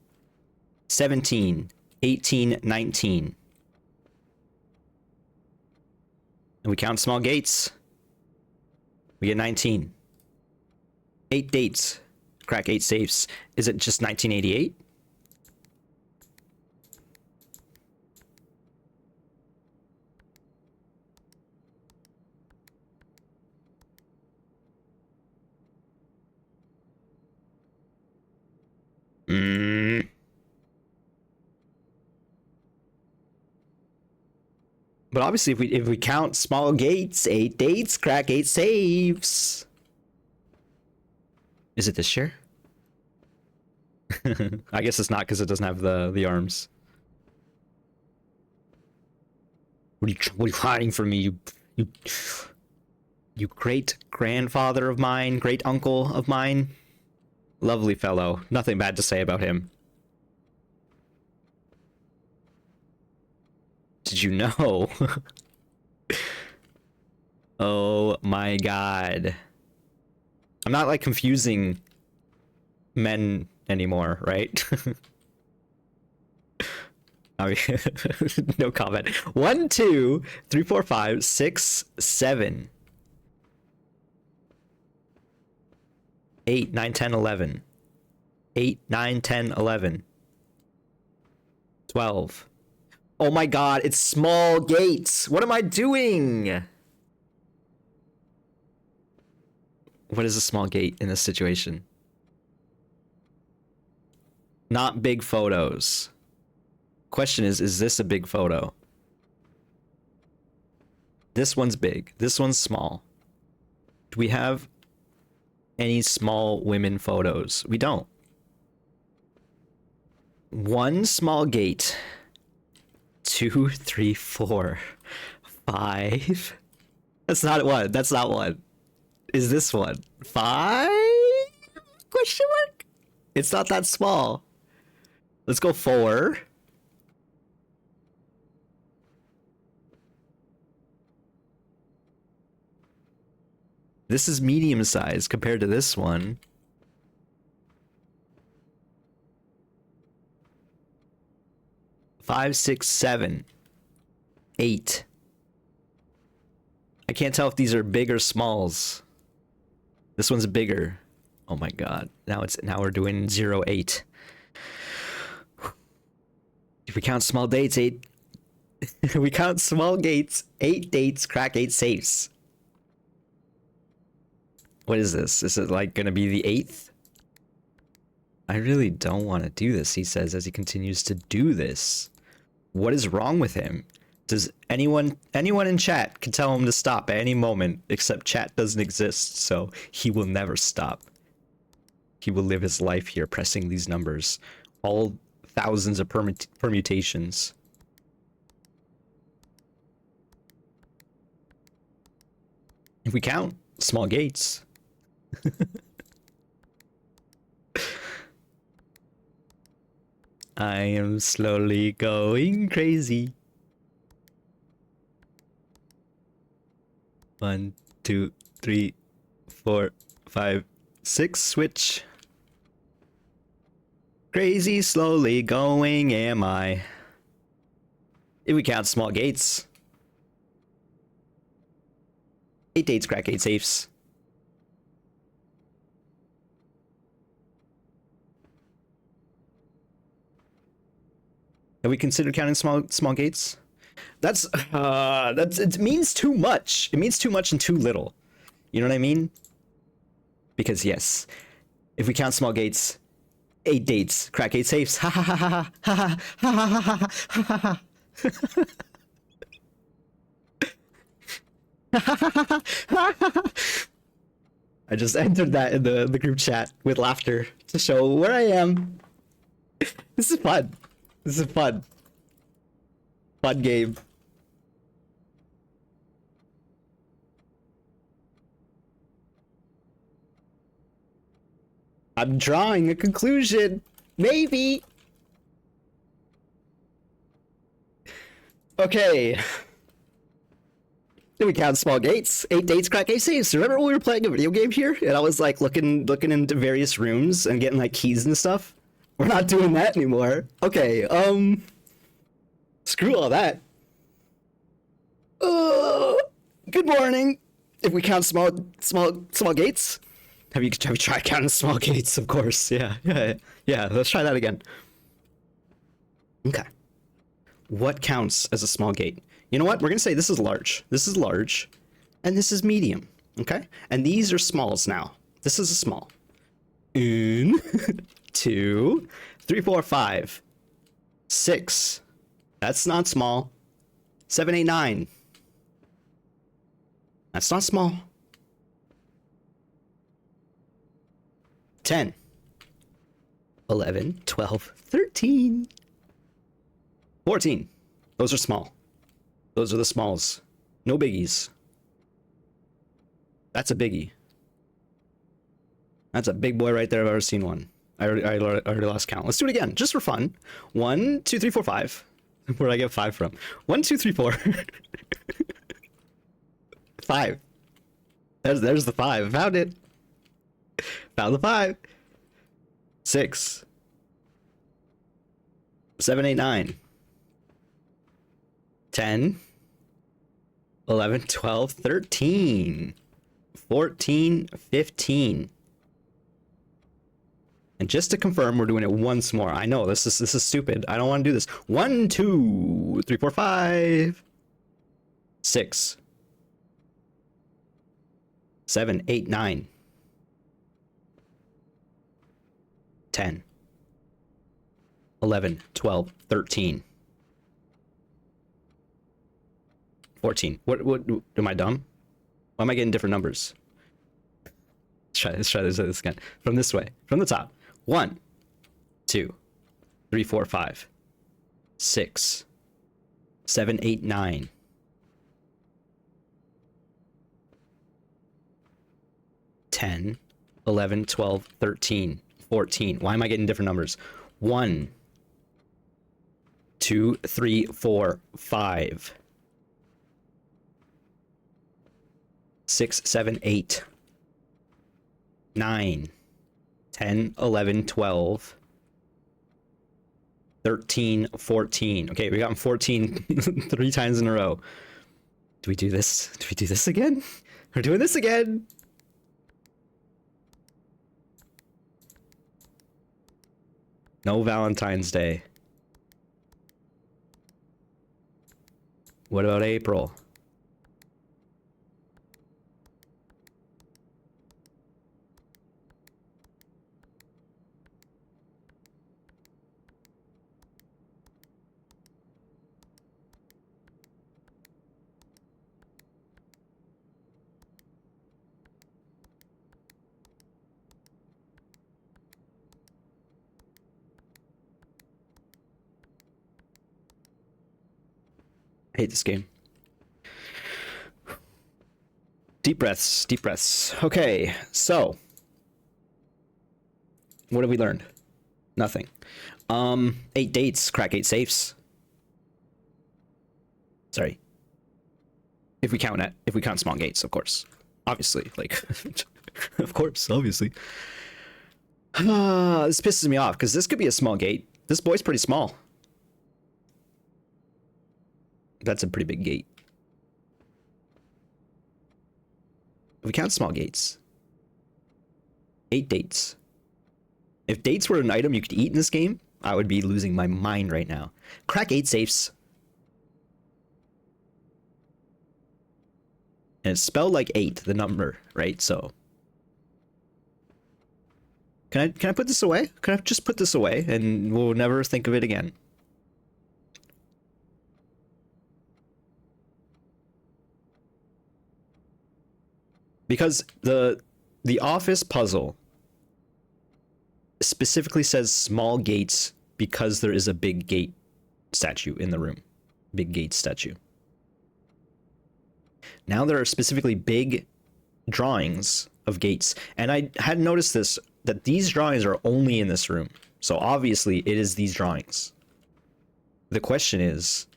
17, 18, 19. And we count small gates. We get 19. 8 dates. Crack 8 safes. Is it just 1988? But obviously, if we count small gates, 8 dates, crack 8 saves. Is it this year? I guess it's not because it doesn't have the arms. What are you hiding from me? You great grandfather of mine, great uncle of mine. Lovely fellow. Nothing bad to say about him. Did you know? Oh my god. I'm not like confusing men anymore, right? I mean, no comment. 1, 2, 3, 4, 5, 6, 7, 8, 9, 10, 11. 8, 9, 10, 11. 12. Oh my god, it's small gates. What am I doing? What is a small gate in this situation? Not big photos. Question is this a big photo? This one's big. This one's small. Do we have any small women photos? We don't. 1 small gate. 2, 3, 4, 5. That's not one. That's not one. Is this one? 5? Question mark? It's not that small. Let's go 4. This is medium size compared to this one. 5, 6, 7, 8. I can't tell if these are big or smalls. This one's bigger. Oh my god. Now we're doing 0, 8. If we count small dates, 8. If we count small gates, 8 dates, crack 8 safes. What is this? Is it like gonna be the 8th? I really don't want to do this, he says as he continues to do this. What is wrong with him? Does anyone in chat can tell him to stop at any moment, except chat doesn't exist, so he will never stop. He will live his life here pressing these numbers. All thousands of permutations. If we count small gates. I am slowly going crazy. 1, 2, 3, 4, 5, 6. Switch. Crazy slowly going am I. If we count small gates. 8 dates, crack 8 safes. Have we considered counting small gates? That's it means too much. It means too much and too little. You know what I mean? Because yes, if we count small gates, 8 dates, crack 8 safes. Ha ha ha ha ha ha ha ha ha ha. I just entered that in the group chat with laughter to show where I am. This is fun. This is fun. Fun game. I'm drawing a conclusion. Maybe. Okay. Did we count small gates? 8 dates, crack 8 saves. Remember when we were playing a video game here? And I was like looking into various rooms and getting like keys and stuff? We're not doing that anymore. Okay, screw all that. Good morning. If we count small gates. Have you tried counting small gates? Of course. Yeah. Let's try that again. Okay. What counts as a small gate? You know what? We're gonna say this is large. This is large, and this is medium. Okay. And these are smalls now. This is a small. 1, 2, 3, 4, 5, 6. That's not small. 7, 8, 9. That's not small. 10, 11, 12, 13, 14. Those are small. Those are the smalls. No biggies. That's a biggie. That's a big boy right there. I've ever seen one. I already lost count. Let's do it again, just for fun. 1, 2, 3, 4, 5. Where'd I get 5 from? 1, 2, 3, 4. 5. There's the 5. Found it. Found the 5. 6. 7, 8, 9. 10. 11, 12, 13. 14, 15. And just to confirm, we're doing it once more. I know this is stupid. I don't want to do this. 1, 2, 3, 4, 5, 6, 7, 8, 9, 10, 11, 12, 13, 14. What am I dumb? Why am I getting different numbers? Let's try this again. From this way, from the top. 1, 2, 3, 4, 5, 6, 7, 8, 9, 10, 11, 12, 13, 14. Why am I getting different numbers? 1, 2, 3, 4, 5, 6, 7, 8, 9, 10, 11, 12, 13, 14. Okay, we got 14 3 times in a row. Do we do this? Do we do this again? We're doing this again. No Valentine's Day. What about April? I hate this game. Deep breaths, deep breaths. Okay, so what have we learned? Nothing. 8 dates, crack 8 safes. Sorry. If we count small gates, of course. Obviously, like of course, obviously. This pisses me off because this could be a small gate. This boy's pretty small. That's a pretty big gate. If we count small gates. 8 dates. If dates were an item you could eat in this game, I would be losing my mind right now. Crack 8 safes. And it's spelled like 8, the number, right? So can I put this away? Can I just put this away and we'll never think of it again? Because the office puzzle specifically says small gates because there is a big gate statue in the room. Big gate statue. Now there are specifically big drawings of gates. And I had noticed this, that these drawings are only in this room. So obviously it is these drawings. The question is,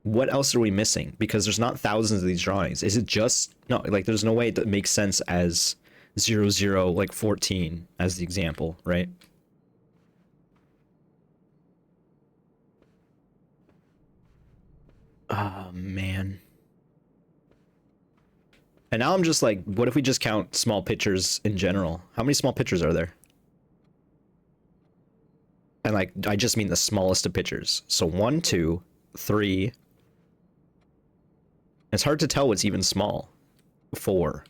what else are we missing? Because there's not thousands of these drawings. Is it just, no, like there's no way that makes sense as 00, like 14 as the example, right? Oh, man. And now I'm just like, what if we just count small pictures in general? How many small pictures are there? And like, I just mean the smallest of pictures. So 1, 2, 3. It's hard to tell what's even small. 4.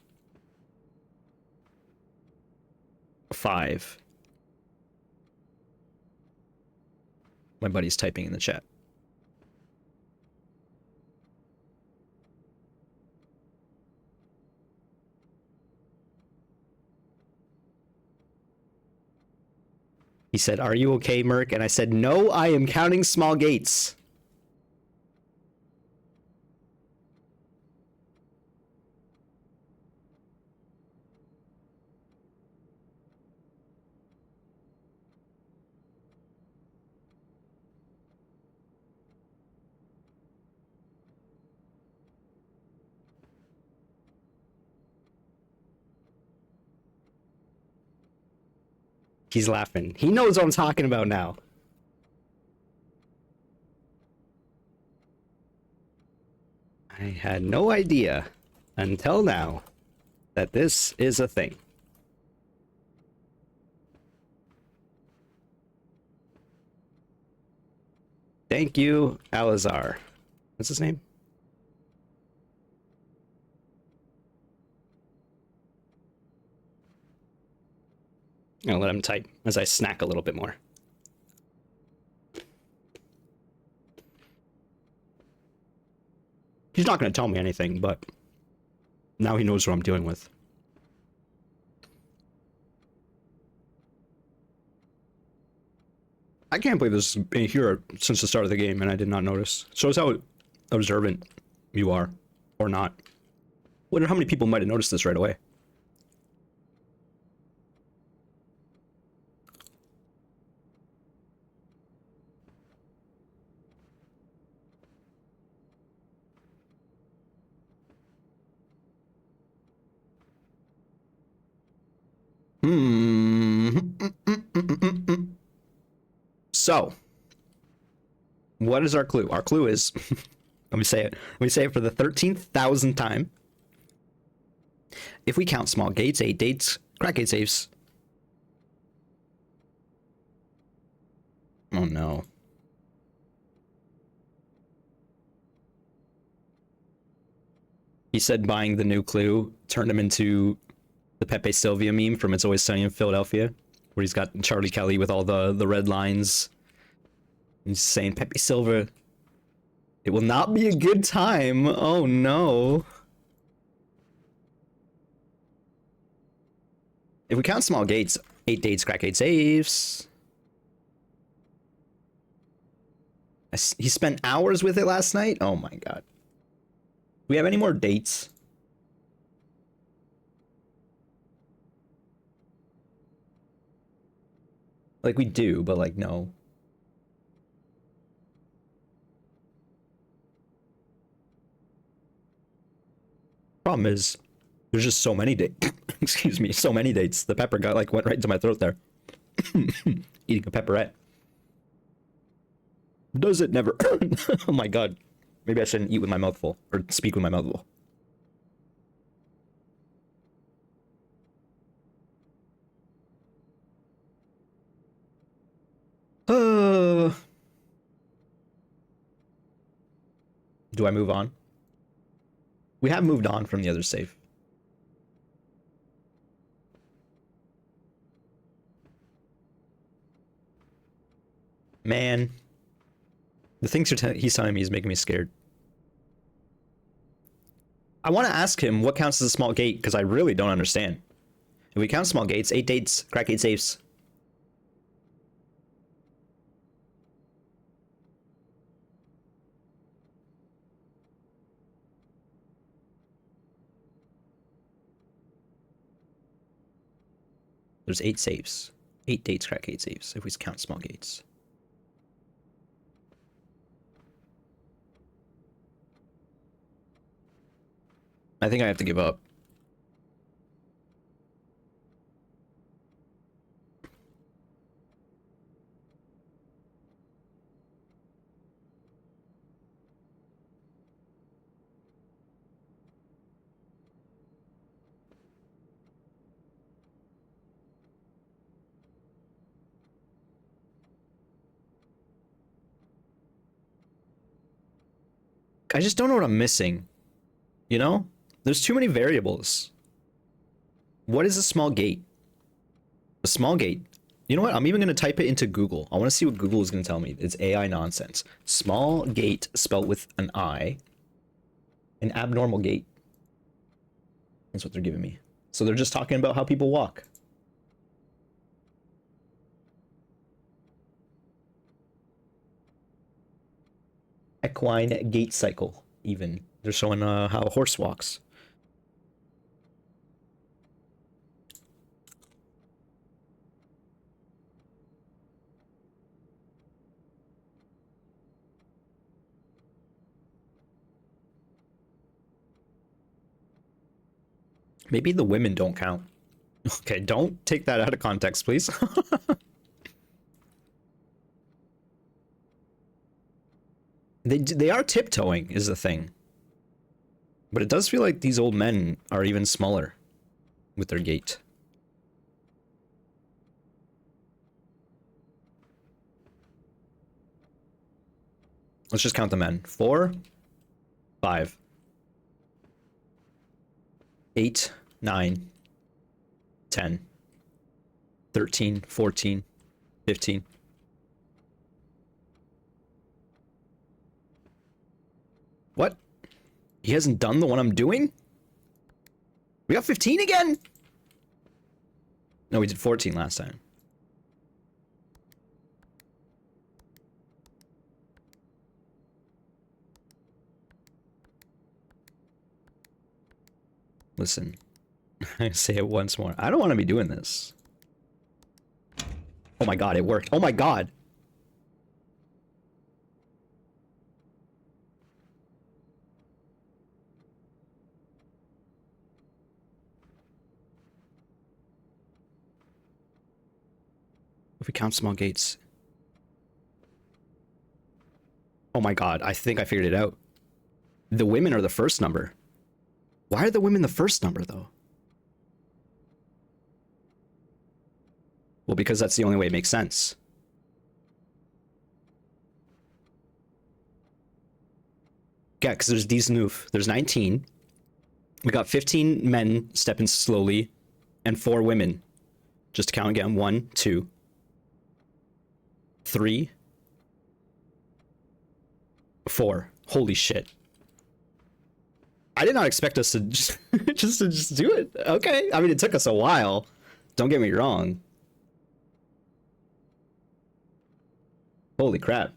5. My buddy's typing in the chat. He said, "Are you okay, Merc?" And I said, "No, I am counting small gates." He's laughing. He knows what I'm talking about now. I had no idea until now that this is a thing. Thank you, Alazar. What's his name? I'll let him type as I snack a little bit more. He's not going to tell me anything, but now he knows what I'm dealing with. I can't believe this has been here since the start of the game and I did not notice. Shows how observant you are, or not. Wonder how many people might have noticed this right away. So, What is our clue? Our clue is, let me say it. Let me say it for the 13,000th time. If we count small gates, 8 dates, crack gate safes. Oh no. He said buying the new clue turned him into the Pepe Sylvia meme from It's Always Sunny in Philadelphia, where he's got Charlie Kelly with all the red lines. He's saying, Pepe Silva, it will not be a good time. Oh no. If we count small gates, 8 dates, crack 8 safes. He spent hours with it last night? Oh my god. Do we have any more dates? Like, we do, but like, no. Problem is, there's just so many dates. Excuse me, so many dates. The pepper got like went right into my throat there. Eating a pepperette. Does it never? Oh my god. Maybe I shouldn't eat with my mouth full or speak with my mouth full. Do I move on? We have moved on from the other safe. Man, the things he's telling me is making me scared. I want to ask him what counts as a small gate, because I really don't understand. If we count small gates, 8 dates, crack 8 safes. There's 8 safes. 8 dates, crack 8 safes, if we count small gates. I think I have to give up. I just don't know what I'm missing. You know? There's too many variables. What is a small gate? A small gate. You know what? I'm even going to type it into Google. I want to see what Google is going to tell me. It's AI nonsense. Small gate spelled with an I. An abnormal gait. That's what they're giving me. So they're just talking about how people walk. Equine gait cycle, even. They're showing how a horse walks. Maybe the women don't count. Okay, don't take that out of context, please. They are tiptoeing is the thing. But it does feel like these old men are even smaller with their gait. Let's just count the men. 4, 5, 8, 9, 10, 13, 14, 15. What? He hasn't done the one I'm doing? We got 15 again? No, we did 14 last time. Listen, I say it once more. I don't want to be doing this. Oh my god, it worked. Oh my god. If we count small gates. Oh my god, I think I figured it out. The women are the first number. Why are the women the first number, though? Well, because that's the only way it makes sense. Yeah, because there's these noof. There's 19. We got 15 men stepping slowly, and 4 women. Just to count again. 1, 2, 3, 4. Holy shit. I did not expect us to just, just do it. Okay. I mean, it took us a while. Don't get me wrong. Holy crap.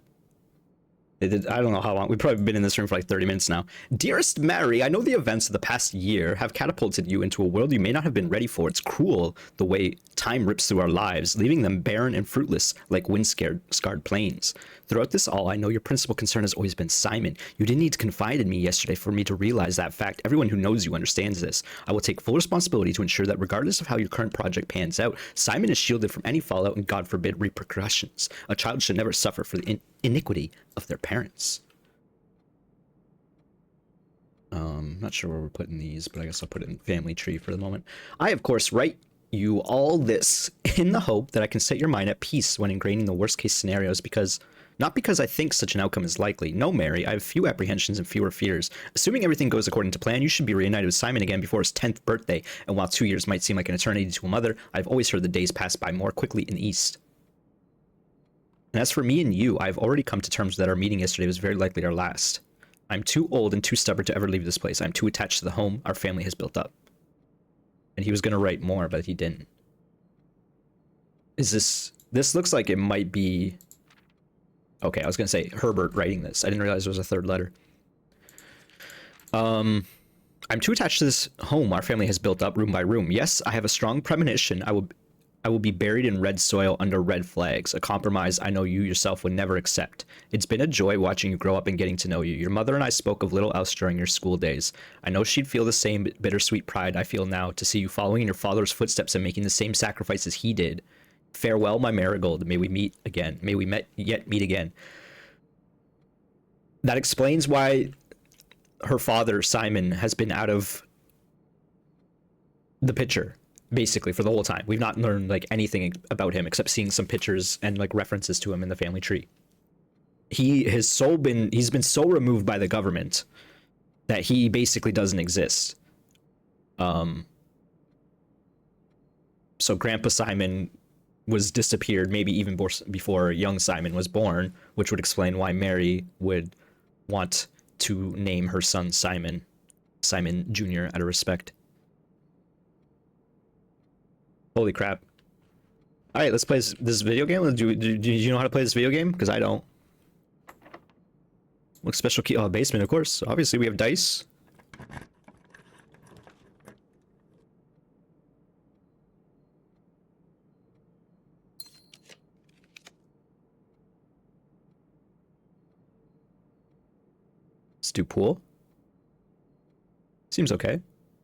I don't know how long. We've probably been in this room for like 30 minutes now. Dearest Mary, I know the events of the past year have catapulted you into a world you may not have been ready for. It's cruel the way time rips through our lives, leaving them barren and fruitless like wind-scarred plains. Throughout this all, I know your principal concern has always been Simon. You didn't need to confide in me yesterday for me to realize that fact. Everyone who knows you understands this. I will take full responsibility to ensure that regardless of how your current project pans out, Simon is shielded from any fallout and, God forbid, repercussions. A child should never suffer for the iniquity of their parents. Not sure where we're putting these, but I guess I'll put it in family tree for the moment. I, of course, write you all this in the hope that I can set your mind at peace when ingraining the worst case scenarios, because not because I think such an outcome is likely. No, Mary, I have few apprehensions and fewer fears. Assuming everything goes according to plan, you should be reunited with Simon again before his 10th birthday, and while 2 years might seem like an eternity to a mother, I've always heard the days pass by more quickly in the East. And as for me and you, I've already come to terms that our meeting yesterday was very likely our last. I'm too old and too stubborn to ever leave this place. I'm too attached to the home our family has built up. And he was going to write more, but he didn't. Is this looks like it might be... Okay, I was going to say Herbert writing this. I didn't realize there was a third letter. I'm too attached to this home our family has built up room by room. Yes, I have a strong premonition. I will be buried in red soil under red flags, a compromise I know you yourself would never accept. It's been a joy watching you grow up and getting to know you. Your mother and I spoke of little else during your school days. I know she'd feel the same bittersweet pride I feel now to see you following in your father's footsteps and making the same sacrifices he did. Farewell, my marigold. May we meet again. May we yet meet again. That explains why her father, Simon, has been out of the picture, basically, for the whole time. We've not learned like anything about him except seeing some pictures and like references to him in the family tree. He's been so removed by the government that he basically doesn't exist. So Grandpa Simon was disappeared maybe even before young Simon was born, which would explain why Mary would want to name her son Simon Jr. out of respect. Holy crap. All right, let's play this video game. Do you know how to play this video game? Because I don't. Look, special key. Oh, basement, of course. Obviously, we have dice. Let's do pool. Seems okay.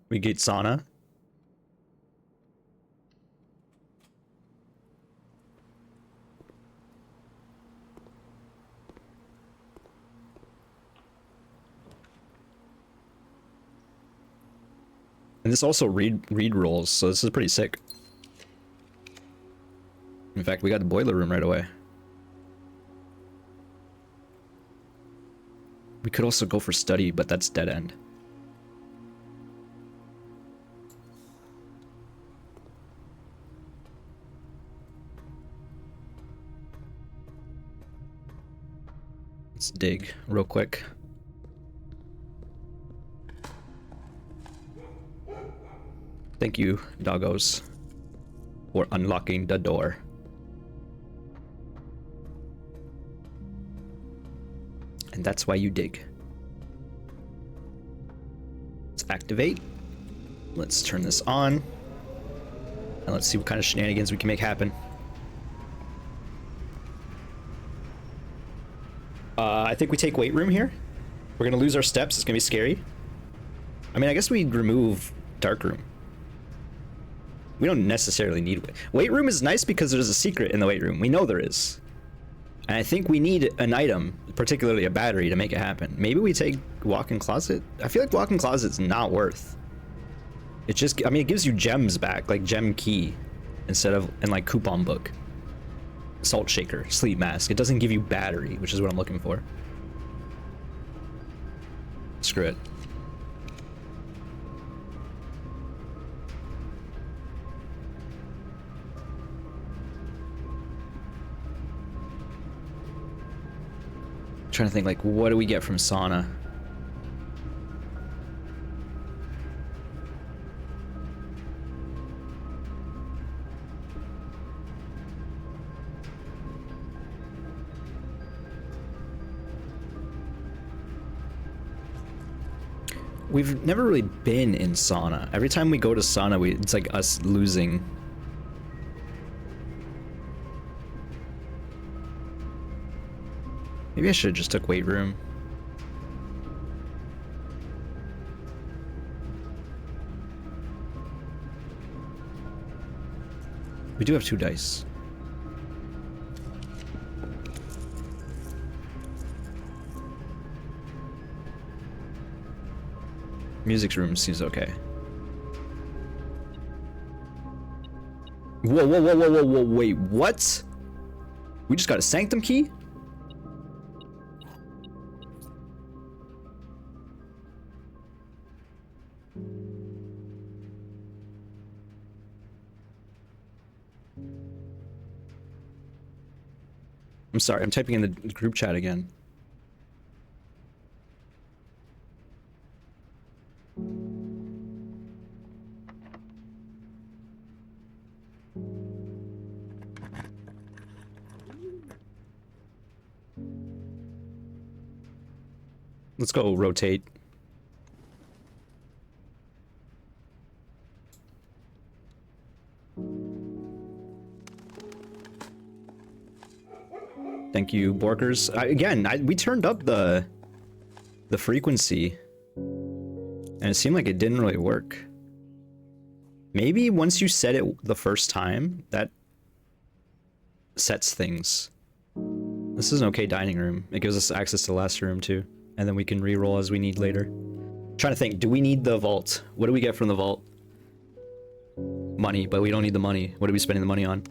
We get sauna. And this also read rolls, so this is pretty sick. In fact, we got the boiler room right away. We could also go for study, but that's dead end. Let's dig real quick. Thank you, doggos, for unlocking the door. And that's why you dig. Let's activate. Let's turn this on. And let's see what kind of shenanigans we can make happen. I think we take weight room here. We're gonna lose our steps. It's gonna be scary. I mean, I guess we'd remove dark room. We don't necessarily need weight room is nice because there's a secret in the weight room. We know there is. And I think we need an item, particularly a battery, to make it happen. Maybe we take walk-in closet? I feel like walk-in closet's not worth. It just, I mean, it gives you gems back, like gem key, instead of, and like coupon book. Salt shaker, sleep mask. It doesn't give you battery, which is what I'm looking for. Screw it. Trying to think, like, what do we get from sauna? We've never really been in sauna. Every time we go to sauna, it's like us losing. Maybe I should have just took weight room. We do have 2 dice. Music room seems okay. Whoa, whoa, whoa, whoa, whoa, whoa, wait, what? We just got a sanctum key? I'm sorry, I'm typing in the group chat again. Let's go rotate. Thank you, Borkers. We turned up the frequency, and it seemed like it didn't really work. Maybe once you set it the first time, that sets things. This is an okay dining room. It gives us access to the last room too, and then we can re-roll as we need later. Trying to think, do we need the vault? What do we get from the vault? Money, but we don't need the money. What are we spending the money on?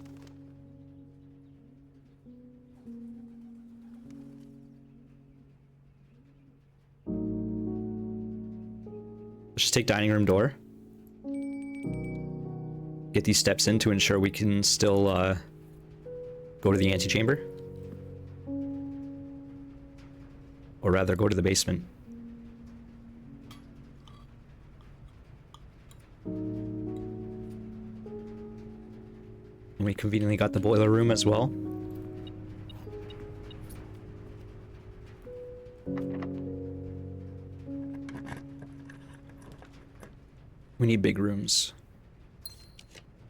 Let's just take dining room door. Get these steps in to ensure we can still go to the antechamber. Or rather, go to the basement. And we conveniently got the boiler room as well. We need big rooms.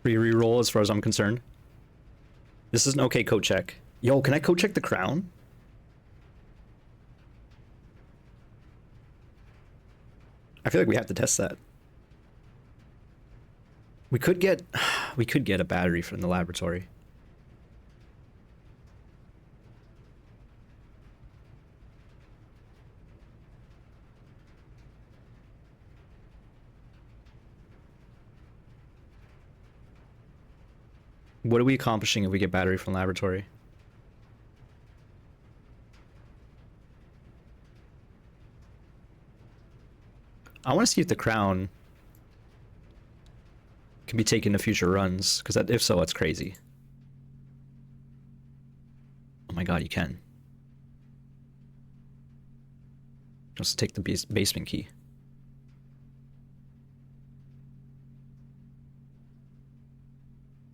Free reroll as far as I'm concerned. This is an okay coat check. Yo, can I coat check the crown? I feel like we have to test that. We could get a battery from the laboratory. What are we accomplishing if we get battery from laboratory? I want to see if the crown can be taken to future runs, because if so, that's crazy. Oh my god, you can. Just take the basement key.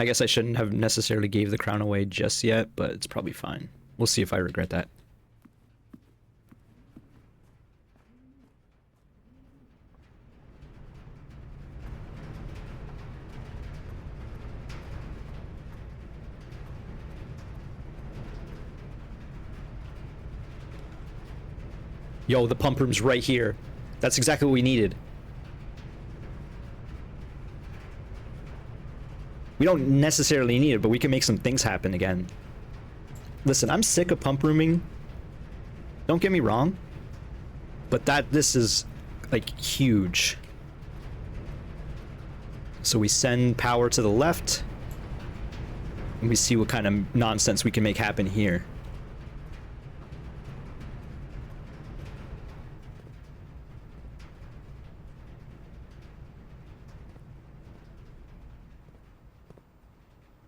I guess I shouldn't have necessarily gave the crown away just yet, but it's probably fine. We'll see if I regret that. Yo, the pump room's right here. That's exactly what we needed. We don't necessarily need it, but we can make some things happen again. Listen, I'm sick of pump rooming. Don't get me wrong. But this is, like, huge. So we send power to the left. And we see what kind of nonsense we can make happen here.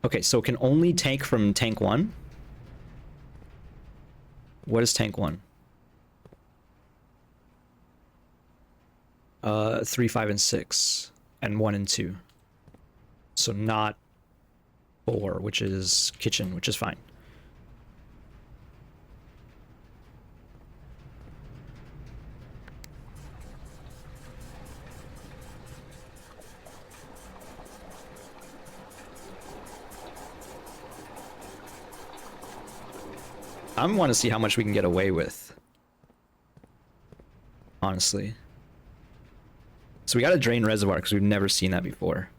Okay, so it can only tank from tank 1? What is tank 1? 3, 5, and 6. And 1 and 2. So not 4, which is kitchen, which is fine. I want to see how much we can get away with. Honestly. So we got to drain reservoir because we've never seen that before.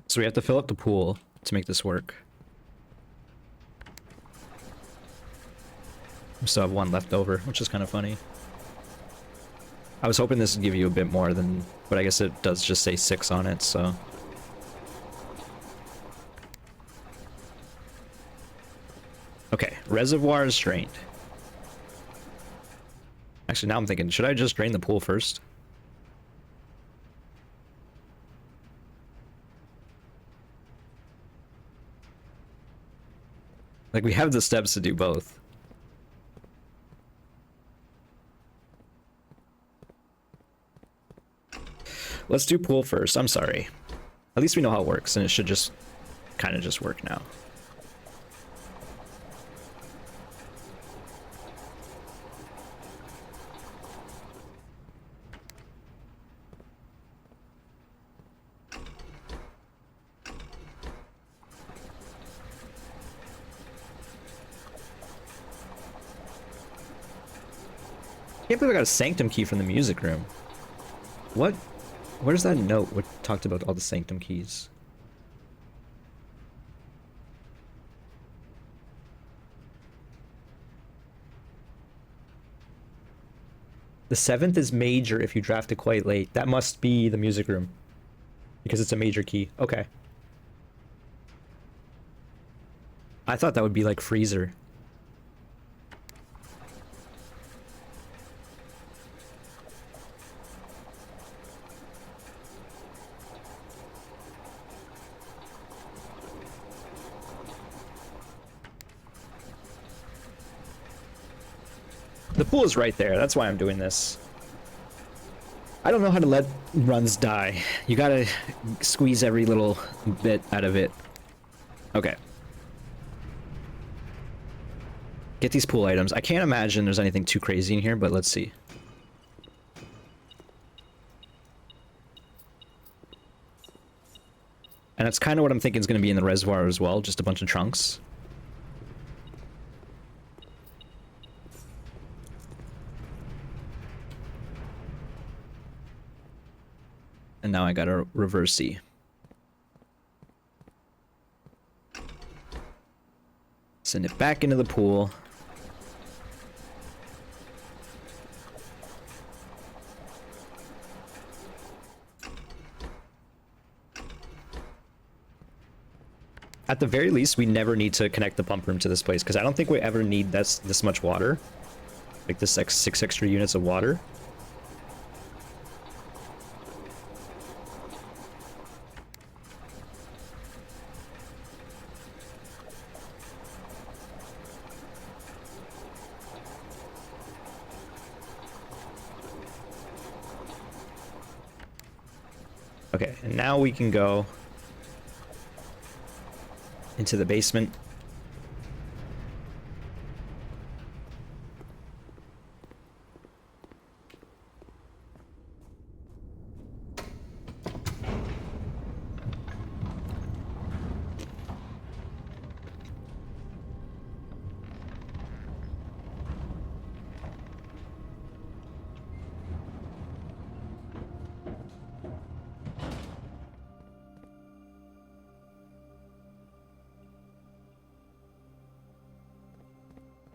So we have to fill up the pool to make this work. We still have 1 left over, which is kind of funny. I was hoping this would give you a bit more than, but I guess it does just say 6 on it, so. Okay, reservoir is drained. Actually, now I'm thinking, should I just drain the pool first? Like, we have the steps to do both. Let's do pool first. I'm sorry. At least we know how it works, and it should just kind of just work now. I can't believe I got a sanctum key from the music room. What? Where's that note what talked about all the sanctum keys? The 7th is major if you draft it quite late. That must be the music room. Because it's a major key. Okay. I thought that would be like freezer. The pool is right there. That's why I'm doing this. I don't know how to let runs die. You gotta squeeze every little bit out of it. Okay. Get these pool items. I can't imagine there's anything too crazy in here, but let's see. And that's kind of what I'm thinking is going to be in the reservoir as well. Just a bunch of trunks. And now I got a reverse C. Send it back into the pool. At the very least, we never need to connect the pump room to this place, because I don't think we ever need this much water. Like this, like 6 extra units of water. Okay, and now we can go into the basement.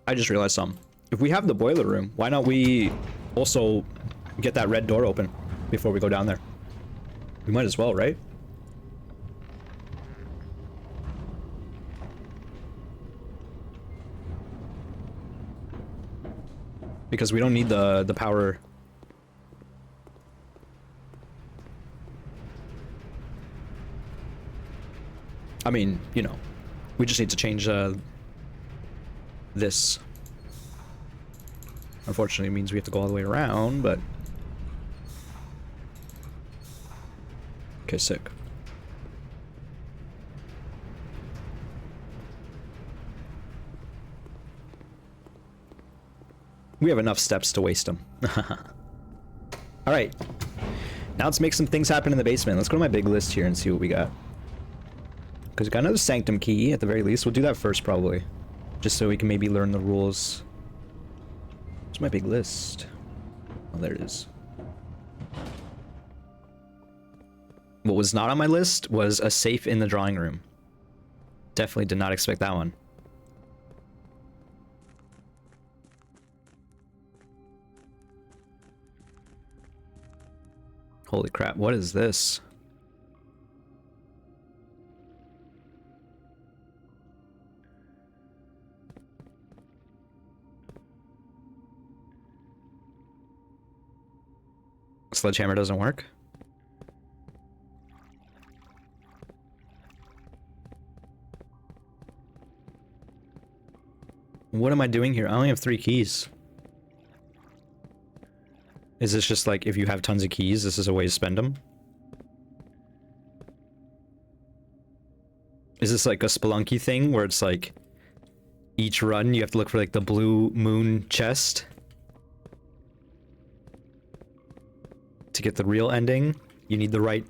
I just realized something. If we have the boiler room, why not we also get that red door open before we go down there? We might as well, right? Because we don't need the power. I mean, you know, we just need to change this. Unfortunately, it means we have to go all the way around, but... Okay, sick. We have enough steps to waste them. Alright. Now let's make some things happen in the basement. Let's go to my big list here and see what we got. Because we got another sanctum key, at the very least. We'll do that first, probably. Just so we can maybe learn the rules. Where's my big list? Oh, there it is. What was not on my list was a safe in the drawing room. Definitely did not expect that one. Holy crap, what is this? Sledgehammer doesn't work? What am I doing here? I only have 3 keys. Is this just like, if you have tons of keys, this is a way to spend them? Is this like a Spelunky thing, where it's like, each run you have to look for like the blue moon chest? To get the real ending, you need the right...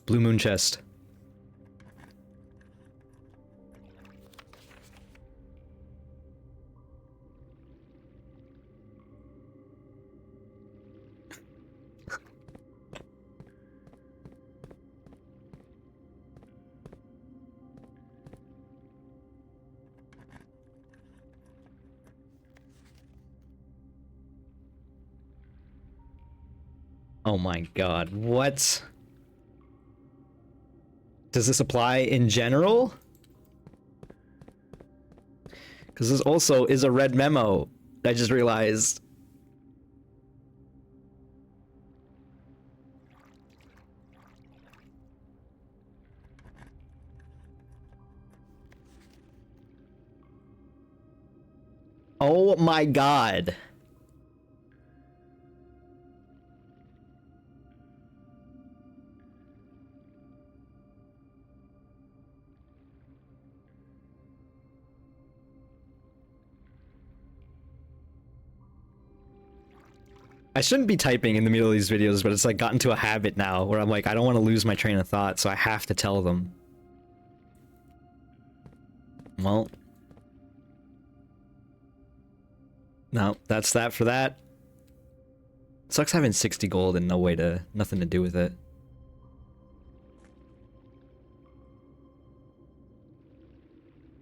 Blue moon chest. Oh my god, what? Does this apply in general? Because this also is a red memo, I just realized. Oh my god. I shouldn't be typing in the middle of these videos, but it's like gotten to a habit now where I'm like, I don't want to lose my train of thought, so I have to tell them. Well. No, that's that for that. Sucks having 60 gold and nothing to do with it.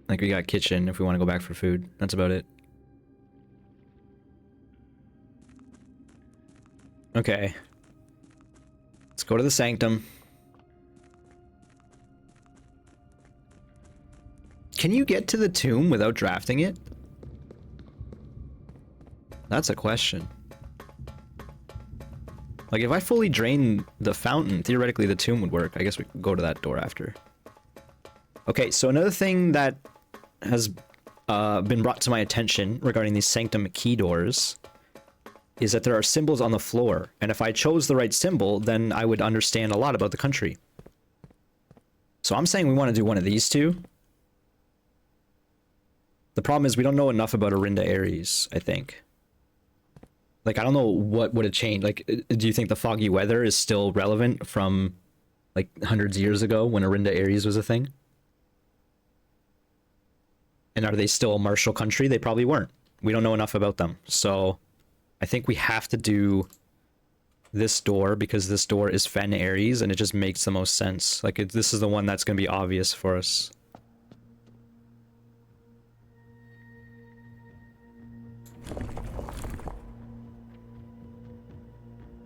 Like, we got kitchen if we want to go back for food. That's about it. Okay. Let's go to the sanctum. Can you get to the tomb without drafting it? That's a question. Like, if I fully drain the fountain, theoretically the tomb would work. I guess we could go to that door after. Okay, so another thing that has been brought to my attention regarding these sanctum key doors is that there are symbols on the floor, and if I chose the right symbol, then I would understand a lot about the country. So I'm saying we want to do one of these two. The problem is we don't know enough about Orinda Aries, I think. Like, I don't know what would have changed. Like, do you think the foggy weather is still relevant from, like, hundreds of years ago when Orinda Aries was a thing? And are they still a martial country? They probably weren't. We don't know enough about them. So I think we have to do this door because this door is Fen Aries and it just makes the most sense. Like, this is the one that's going to be obvious for us.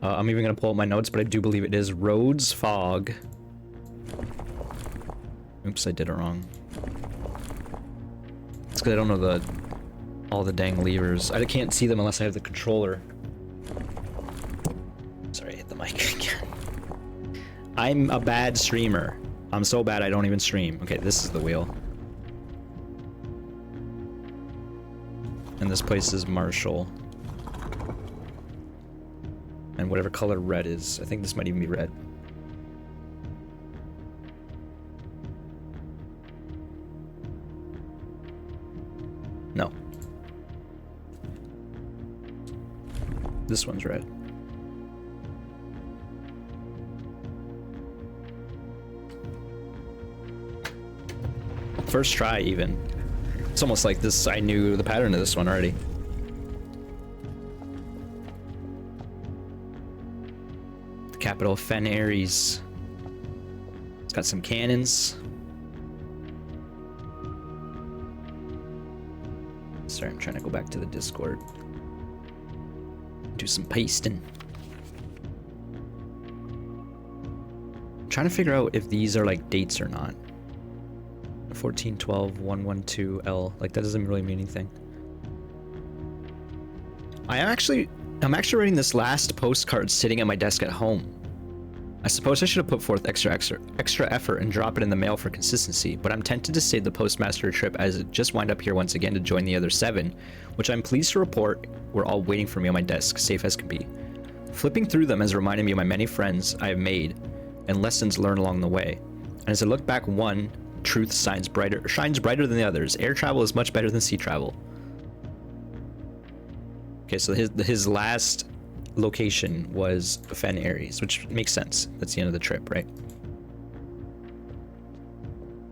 I'm even going to pull up my notes, but I do believe it is Rhodes Fog. Oops, I did it wrong. It's because I don't know all the dang levers. I can't see them unless I have the controller. Sorry, I hit the mic again. I'm a bad streamer. I'm so bad I don't even stream. Okay, this is the wheel. And this place is Marshall. And whatever color red is. I think this might even be red. No. This one's red. First try, even. It's almost like this, I knew the pattern of this one already. The capital of Fen Aries. It's got some cannons. Sorry, I'm trying to go back to the Discord. Do some pasting. I'm trying to figure out if these are like dates or not. 1412 112L. Like, that doesn't really mean anything. I'm actually writing this last postcard sitting at my desk at home. I suppose I should have put forth extra effort and drop it in the mail for consistency, but I'm tempted to save the postmaster trip as it just wind up here once again to join the other 7, which I'm pleased to report were all waiting for me on my desk, safe as can be. Flipping through them has reminded me of my many friends I have made and lessons learned along the way. And as I look back, one truth shines brighter than the others. Air travel is much better than sea travel. Okay, so his last location was Fen Aries, which makes sense. That's the end of the trip, right?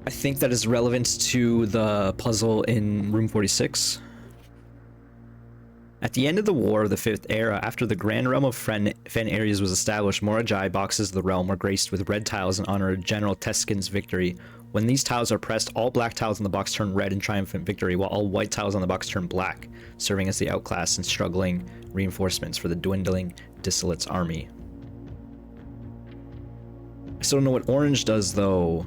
I think that is relevant to the puzzle in room 46. At the end of the War of the Fifth Era, after the Grand Realm of Fen Aries was established, Morajai boxes of the realm were graced with red tiles in honor of General Teskin's victory. When these tiles are pressed, all black tiles in the box turn red in triumphant victory, while all white tiles on the box turn black, serving as the outclass and struggling reinforcements for the dwindling Dissolutes army. I still don't know what orange does, though.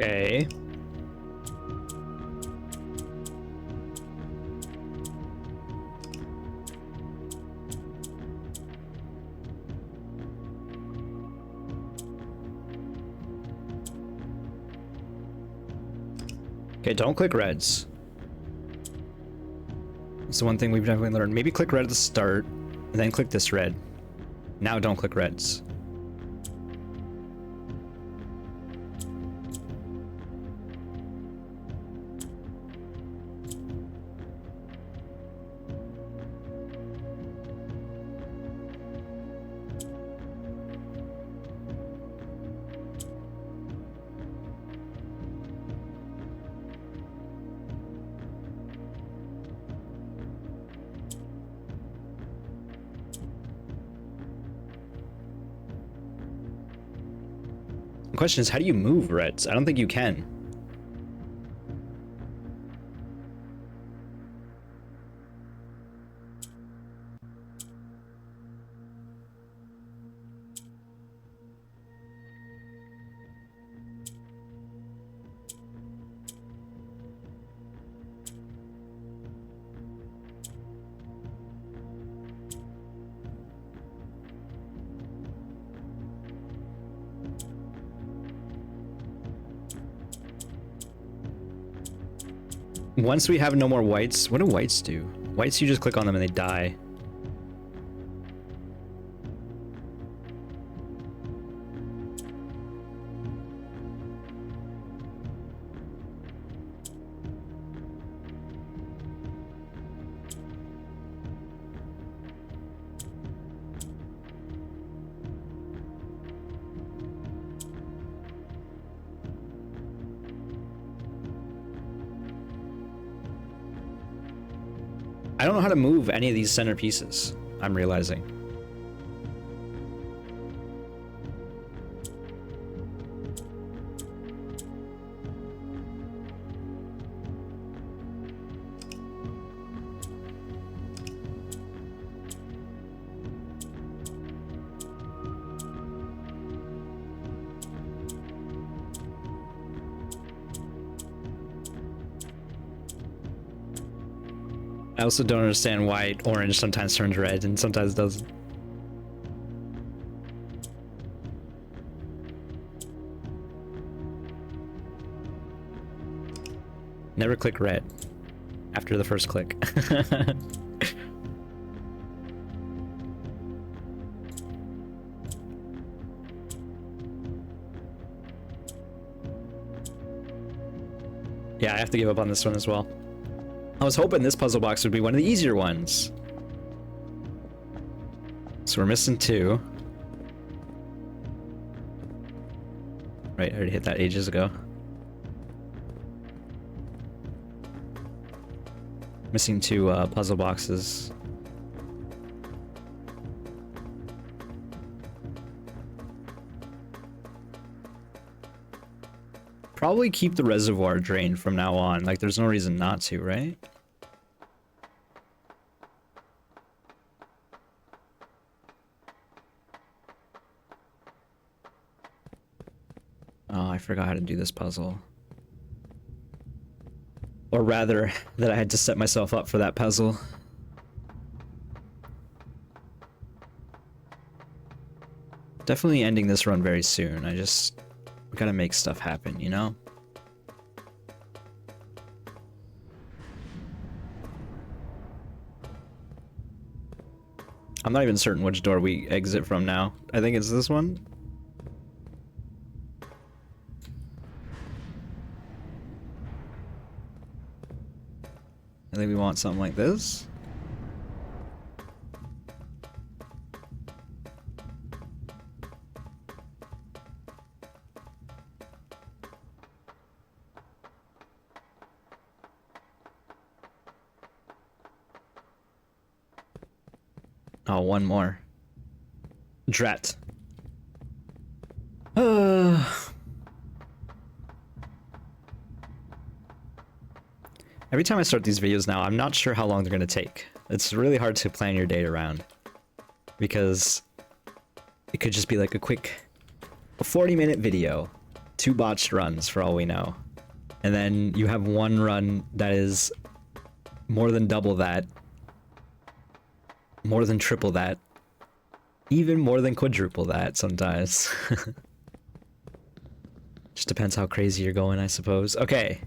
Okay. Okay, don't click reds. That's the one thing we've definitely learned. Maybe click red at the start, and then click this red. Now don't click reds. The question is, how do you move reds? I don't think you can. Once we have no more whites, what do whites do? Whites, you just click on them and they die. I don't know how to move any of these center pieces, I'm realizing. I also don't understand why orange sometimes turns red and sometimes doesn't. Never click red after the first click. Yeah, I have to give up on this one as well. I was hoping this puzzle box would be one of the easier ones. So we're missing 2. Right, I already hit that ages ago. Missing 2 puzzle boxes. Probably keep the reservoir drained from now on. Like, there's no reason not to, right? Oh, I forgot how to do this puzzle. Or rather, that I had to set myself up for that puzzle. Definitely ending this run very soon. I just gotta make stuff happen, you know? I'm not even certain which door we exit from now. I think it's this one. I think we want something like this. Oh, one more. Drat. Every time I start these videos now, I'm not sure how long they're going to take. It's really hard to plan your day around. Because it could just be like a quick 40-minute video. 2 botched runs for all we know. And then you have one run that is more than double that. More than triple that. Even more than quadruple that sometimes. Just depends how crazy you're going, I suppose. Okay.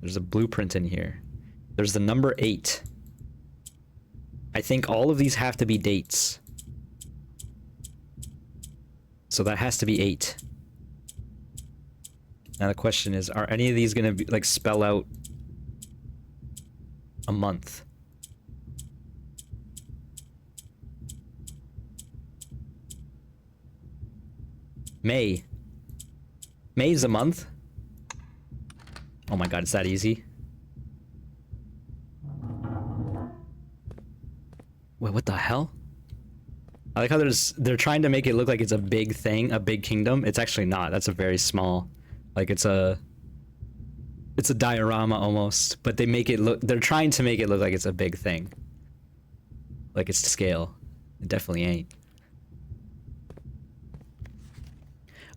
There's a blueprint in here. There's the number 8. I think all of these have to be dates. So that has to be 8. Now the question is, are any of these gonna be, like, spell out a month? May. May is a month? Oh my god, it's that easy? Wait, what the hell? I like how they're trying to make it look like it's a big thing, a big kingdom. It's actually not. That's a very small, like it's a diorama almost, but they make it look, they're trying to make it look like it's a big thing. Like it's to scale. It definitely ain't.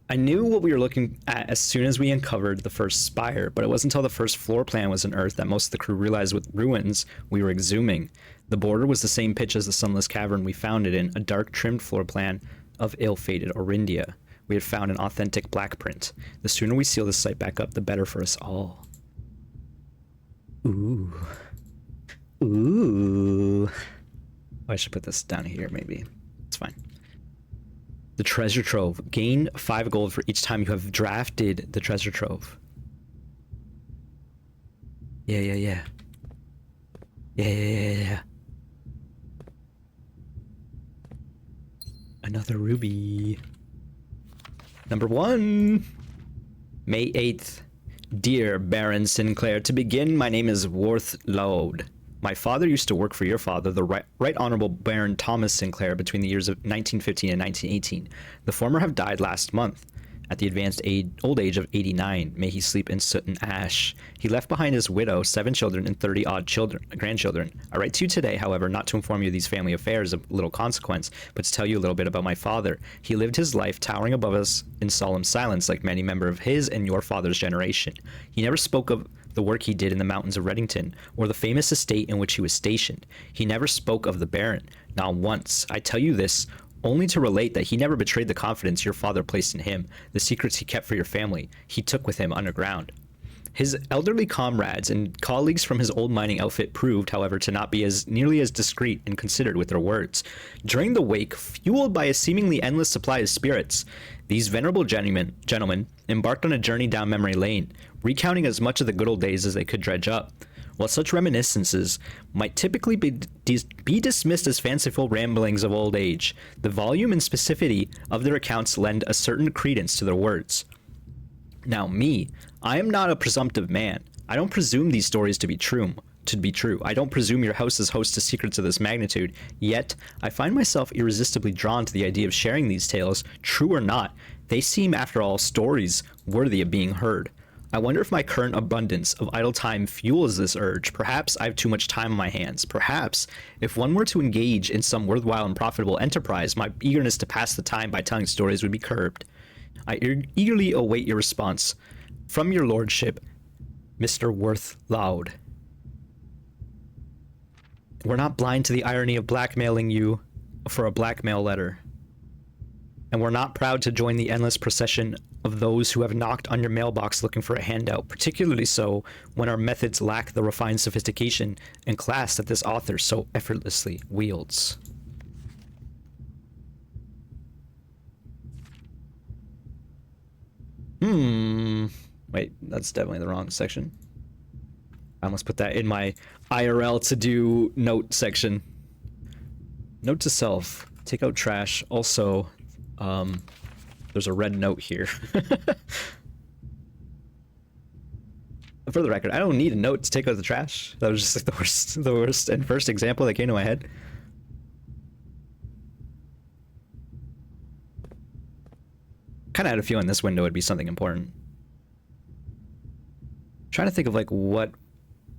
I knew what we were looking at as soon as we uncovered the first spire, but it wasn't until the first floor plan was unearthed that most of the crew realized what ruins we were exhuming. The border was the same pitch as the sunless cavern we found it in, a dark trimmed floor plan of ill-fated Orindia. We had found an authentic black print. The sooner we seal this site back up, the better for us all. Ooh. Ooh. Oh, I should put this down here, maybe. It's fine. The treasure trove. Gain 5 gold for each time you have drafted the treasure trove. Yeah. Yeah. Another ruby. Number 1. May 8th. Dear Baron Sinclair, to begin, my name is Worth Loud. My father used to work for your father, the Right Honorable Baron Thomas Sinclair, between the years of 1915 and 1918. The former have died last month, at the advanced old age of 89. May he sleep in soot and ash. He left behind his widow, 7 children, and 30-odd grandchildren. I write to you today, however, not to inform you of these family affairs of little consequence, but to tell you a little bit about my father. He lived his life towering above us in solemn silence, like many members of his and your father's generation. He never spoke of the work he did in the mountains of Reddington, or the famous estate in which he was stationed. He never spoke of the Baron, not once. I tell you this only to relate that he never betrayed the confidence your father placed in him. The secrets he kept for your family, he took with him underground. His elderly comrades and colleagues from his old mining outfit proved, however, to not be nearly as discreet and considered with their words. During the wake, fueled by a seemingly endless supply of spirits, these venerable gentlemen embarked on a journey down memory lane, recounting as much of the good old days as they could dredge up. While such reminiscences might typically be dismissed as fanciful ramblings of old age, the volume and specificity of their accounts lend a certain credence to their words. Now me, I am not a presumptive man. I don't presume these stories to be true. I don't presume your house is host to secrets of this magnitude, yet I find myself irresistibly drawn to the idea of sharing these tales, true or not. They seem, after all, stories worthy of being heard. I wonder if my current abundance of idle time fuels this urge. Perhaps I have too much time on my hands. Perhaps, if one were to engage in some worthwhile and profitable enterprise, my eagerness to pass the time by telling stories would be curbed. I eagerly await your response. From your lordship, Mr. Worth Loud. We're not blind to the irony of blackmailing you for a blackmail letter. And we're not proud to join the endless procession of those who have knocked on your mailbox looking for a handout, particularly so when our methods lack the refined sophistication and class that this author so effortlessly wields. Wait, that's definitely the wrong section. I almost put that in my IRL to do note section. Note to self, take out trash. Also, there's a red note here. For the record, I don't need a note to take out the trash. That was just like the worst and first example that came to my head. Kind of had a feeling this window would be something important. Trying to think of like what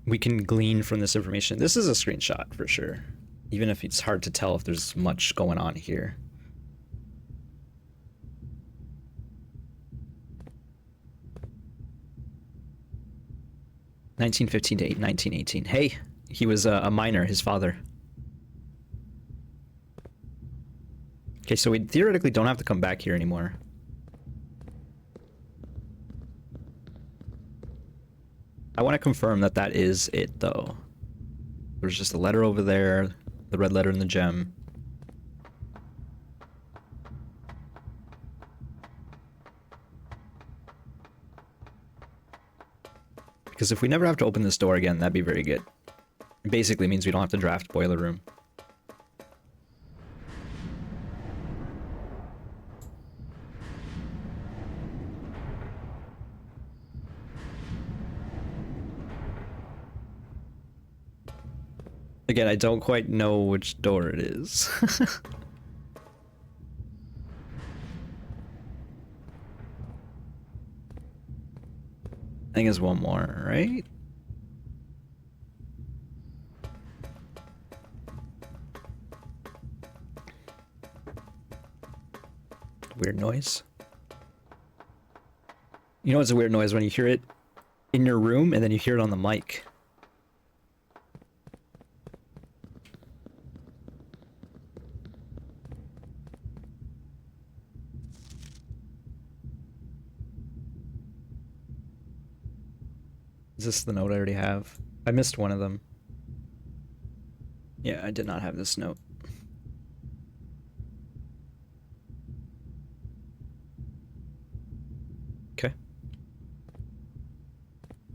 we can glean from this information. This is a screenshot for sure, even if it's hard to tell if there's much going on here. (1915 to 1918). Hey, he was a miner, his father. Okay, so we theoretically don't have to come back here anymore. I want to confirm that that is it, though. There's just a letter over there, the red letter and the gem. Because if we never have to open this door again, that'd be very good. It basically means we don't have to draft Boiler Room. Again, I don't quite know which door it is. think it's one more, right? Weird noise. You know what's a weird noise? When you hear it in your room and then you hear it on the mic. Is this the note I already have? I missed one of them. Yeah, I did not have this note. Okay.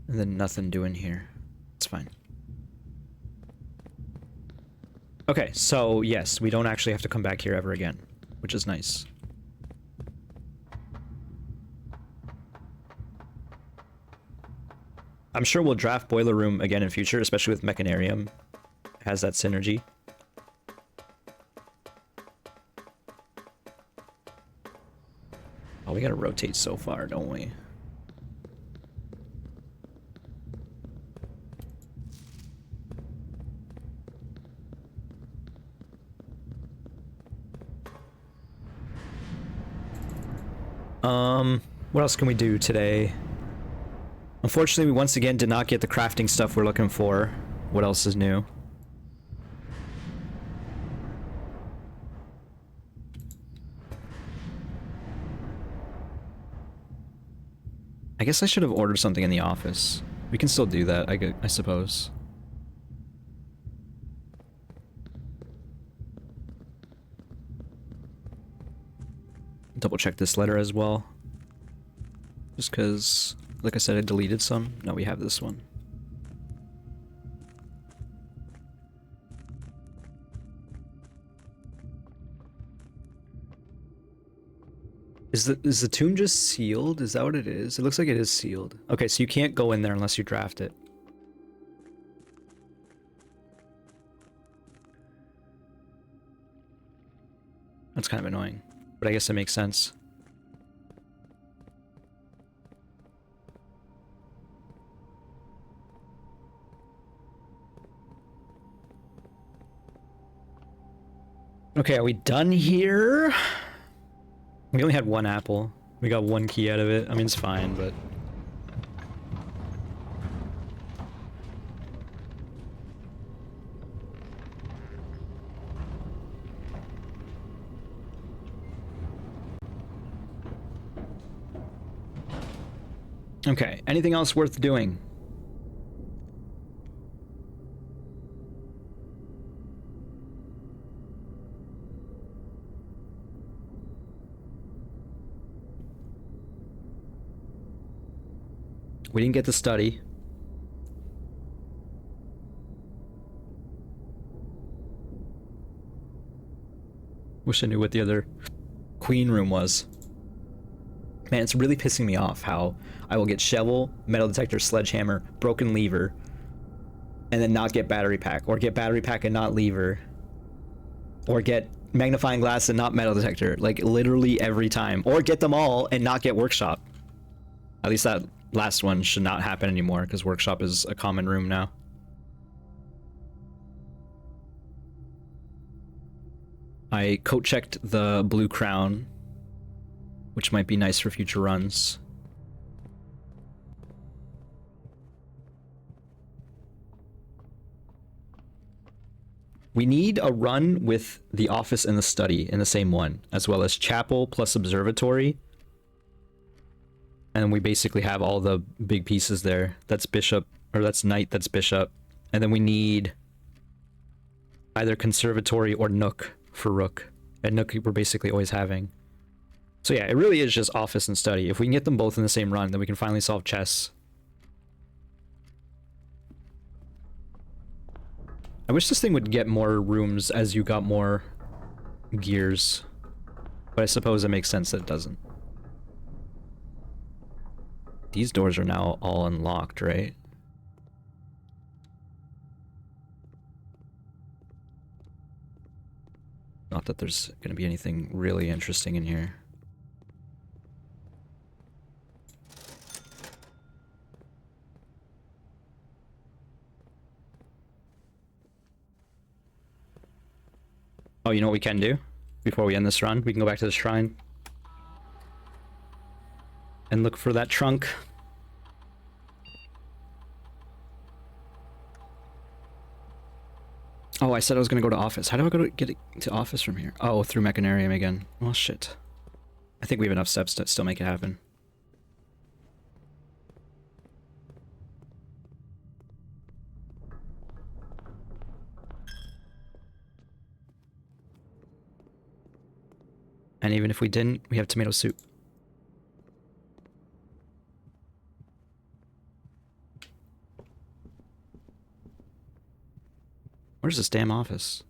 And then nothing doing here. It's fine. Okay, so yes, we don't actually have to come back here ever again, which is nice. I'm sure we'll draft Boiler Room again in future, especially with Mechanarium. It has that synergy. Oh, we gotta rotate so far, don't we? What else can we do today? Unfortunately, we once again did not get the crafting stuff we're looking for. What else is new? I guess I should have ordered something in the office. We can still do that, I suppose. Double check this letter as well. Just because, like I said, I deleted some. Now we have this one. Is the tomb just sealed? Is that what it is? It looks like it is sealed. Okay, so you can't go in there unless you draft it. That's kind of annoying, but I guess it makes sense. Okay, are we done here? We only had one apple. We got one key out of it. I mean, it's fine, but... Okay, anything else worth doing? We didn't get the study. Wish I knew what the other queen room was. Man, it's really pissing me off how I will get shovel, metal detector, sledgehammer, broken lever, and then not get battery pack, or get battery pack and not lever, or get magnifying glass and not metal detector, like literally every time, or get them all and not get workshop. At least that last one should not happen anymore, because workshop is a common room now. I coat checked the blue crown, which might be nice for future runs. We need a run with the office and the study in the same one, as well as chapel plus observatory. And we basically have all the big pieces there. That's bishop, or that's knight, that's bishop. And then we need either conservatory or nook for rook. And nook we're basically always having. So yeah, it really is just office and study. If we can get them both in the same run, then we can finally solve chess. I wish this thing would get more rooms as you got more gears. But I suppose it makes sense that it doesn't. These doors are now all unlocked, right? Not that there's going to be anything really interesting in here. Oh, you know what we can do? Before we end this run, we can go back to the shrine. And look for that trunk. Oh, I said I was gonna go to office. How do I go to get to office from here? Oh, through Mechanarium again. Well, shit. I think we have enough steps to still make it happen. And even if we didn't, we have tomato soup. Where's this damn office?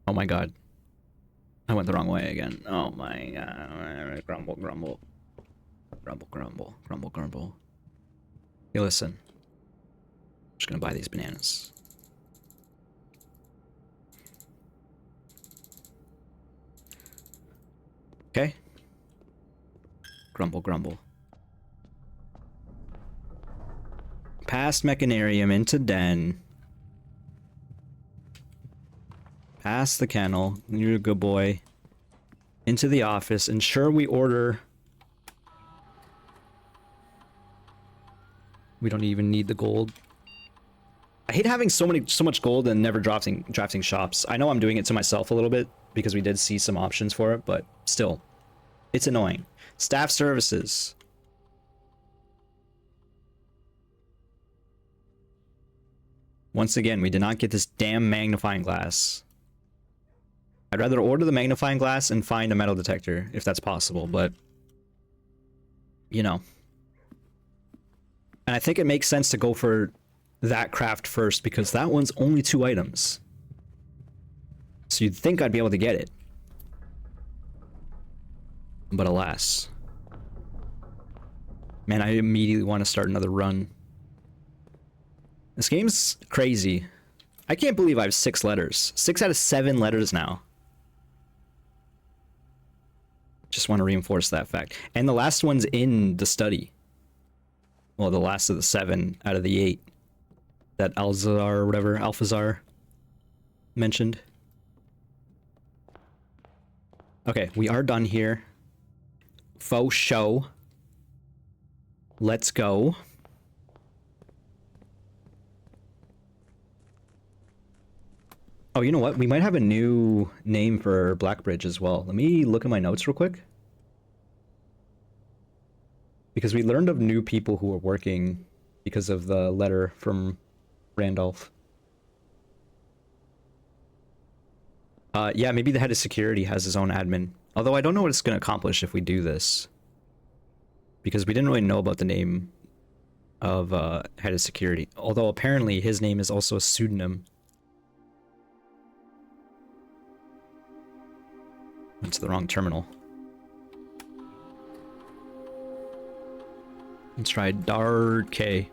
Oh my god. I went the wrong way again. Oh my god. Grumble, grumble. Grumble, grumble. Grumble, grumble. Hey, listen. I'm just gonna buy these bananas. Okay. Grumble, grumble. Past Mechanarium into Den. Past the kennel. You're a good boy. Into the office. Ensure we order. We don't even need the gold. I hate having so much gold and never drafting shops. I know I'm doing it to myself a little bit because we did see some options for it, but still, it's annoying. Staff services. Once again, we did not get this damn magnifying glass. I'd rather order the magnifying glass and find a metal detector if that's possible, but you know. And I think it makes sense to go for that craft first because that one's only 2 items. So you'd think I'd be able to get it. But alas. Man, I immediately want to start another run. This game's crazy. I can't believe I have 6 letters. 6 out of 7 letters now. Just want to reinforce that fact. And the last one's in the study. Well, the last of the 7 out of the 8 that Alzar or whatever, Alphazar mentioned. Okay, we are done here. Faux show. Let's go. Oh, you know what? We might have a new name for Blackbridge as well. Let me look at my notes real quick. Because we learned of new people who were working because of the letter from Randolph. Yeah, maybe the head of security has his own admin. Although I don't know what it's going to accomplish if we do this. Because we didn't really know about the name of head of security. Although apparently his name is also a pseudonym. Went to the wrong terminal. Let's try Dard K.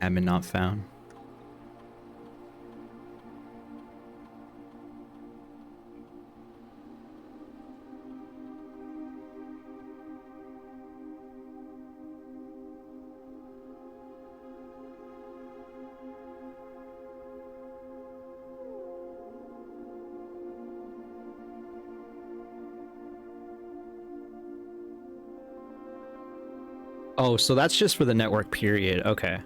Admin not found. Oh, so that's just for the network period. Okay.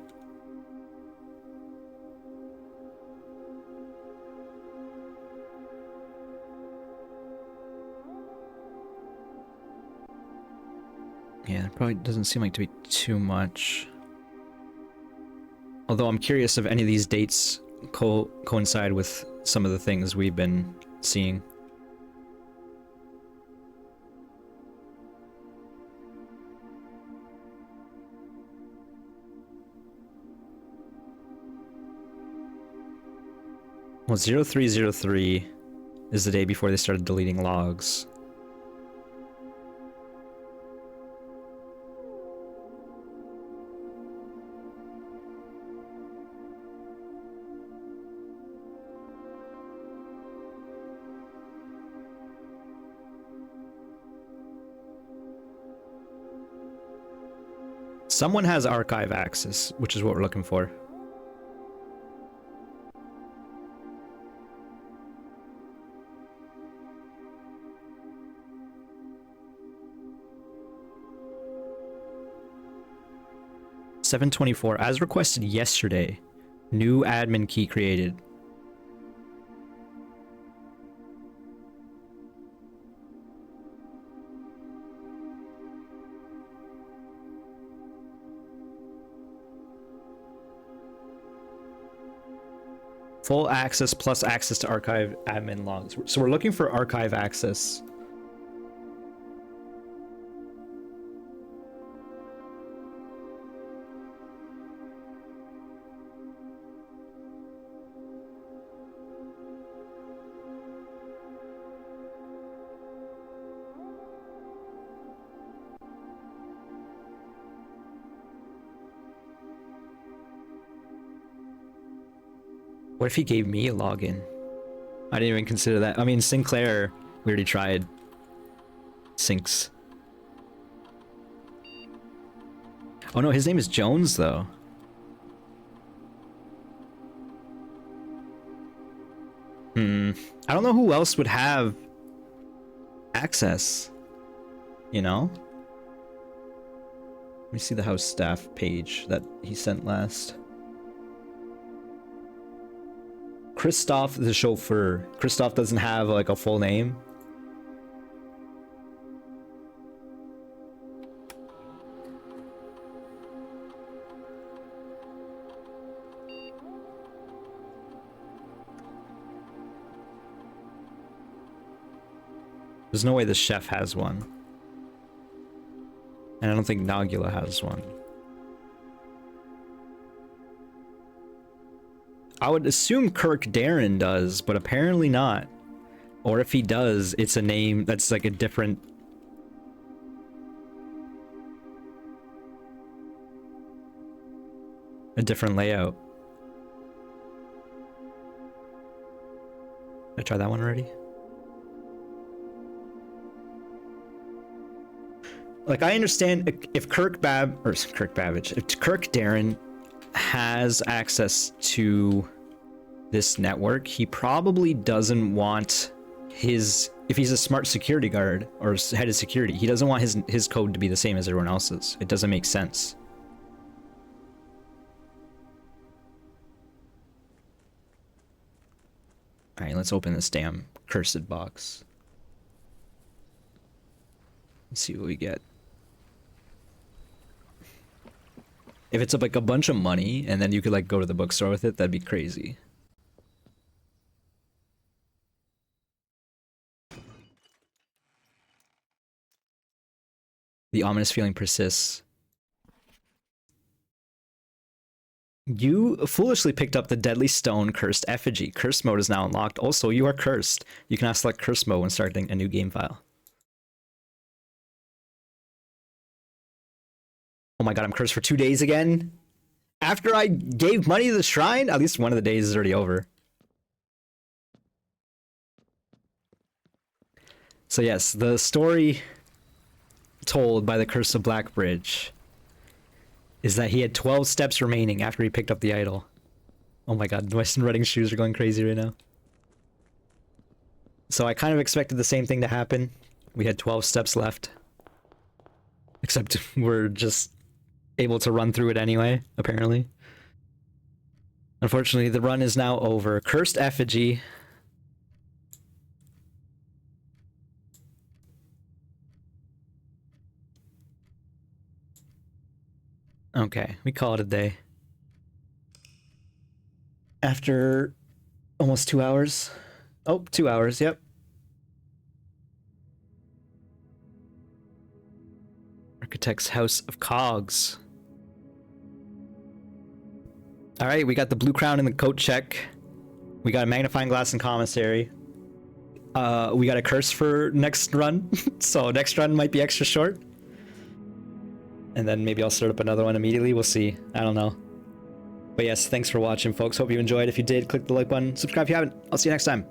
Yeah, it probably doesn't seem like to be too much. Although I'm curious if any of these dates coincide with some of the things we've been seeing. Well, 0303 is the day before they started deleting logs. Someone has archive access, which is what we're looking for. 724, as requested yesterday. New admin key created. Full access plus access to archive admin logs. So we're looking for archive access. What if he gave me a login? I didn't even consider that. I mean, Sinclair, we already tried. Sinks. Oh no, his name is Jones, though. I don't know who else would have access. You know? Let me see the house staff page that he sent last. Christoph the chauffeur. Christoph doesn't have like a full name. There's no way the chef has one. And I don't think Nagula has one. I would assume Kirk Darren does, but apparently not. Or if he does, it's a name that's like a different... a different layout. Did I try that one already? Like, I understand if Kirk Babbage, if Kirk Darren has access to this network, he probably doesn't want his, if he's a smart security guard or head of security, he doesn't want his code to be the same as everyone else's. It doesn't make sense. All right, let's open this damn cursed box. Let's see what we get. If it's like a bunch of money and then you could like go to the bookstore with it, that'd be crazy. The ominous feeling persists. You foolishly picked up the deadly stone cursed effigy. Curse mode is now unlocked. Also, you are cursed. You can now select curse mode when starting a new game file. Oh my god, I'm cursed for 2 days again? After I gave money to the shrine? At least one of the days is already over. So yes, the story told by the Curse of Blackbridge is that he had 12 steps remaining after he picked up the idol. Oh my god, Weston Redding's shoes are going crazy right now. So I kind of expected the same thing to happen. We had 12 steps left. Except we're just able to run through it anyway, apparently. Unfortunately, the run is now over. Cursed effigy. Okay, we call it a day. After almost 2 hours. Oh, 2 hours, yep. Architect's House of Cogs. Alright, we got the blue crown in the coat check. We got a magnifying glass and commissary. We got a curse for next run. So next run might be extra short. And then maybe I'll start up another one immediately. We'll see. I don't know. But yes, thanks for watching, folks. Hope you enjoyed. If you did, click the like button. Subscribe if you haven't. I'll see you next time.